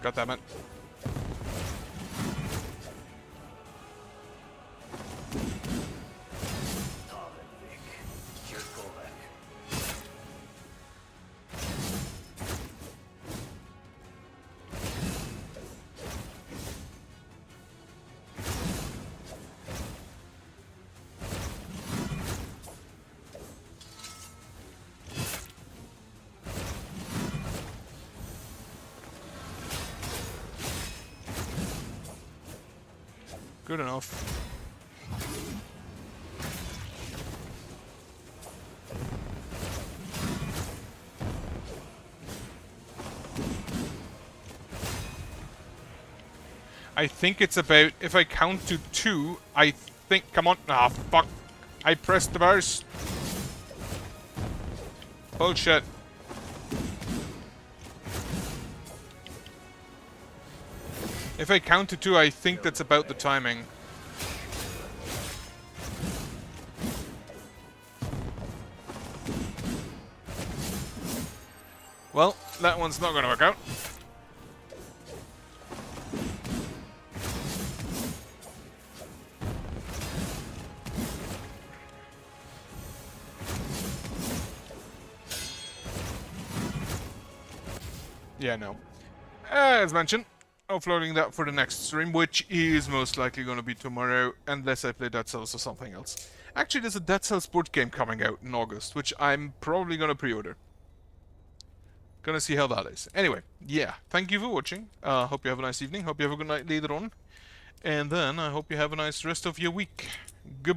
God damn it. Good enough. I think it's about, if I count to 2, I think, come on, ah, fuck. I pressed the burst. Bullshit. If I count to 2, I think that's about the timing. Well, that one's not gonna work out. Yeah, no. As mentioned, offloading that for the next stream, which is most likely going to be tomorrow, unless I play Dead Cells or something else. Actually, there's a Dead Cells board game coming out in August, which I'm probably going to pre-order. Gonna see how that is. Anyway, yeah, thank you for watching. Hope you have a nice evening. Hope you have a good night later on. And then I hope you have a nice rest of your week. Goodbye.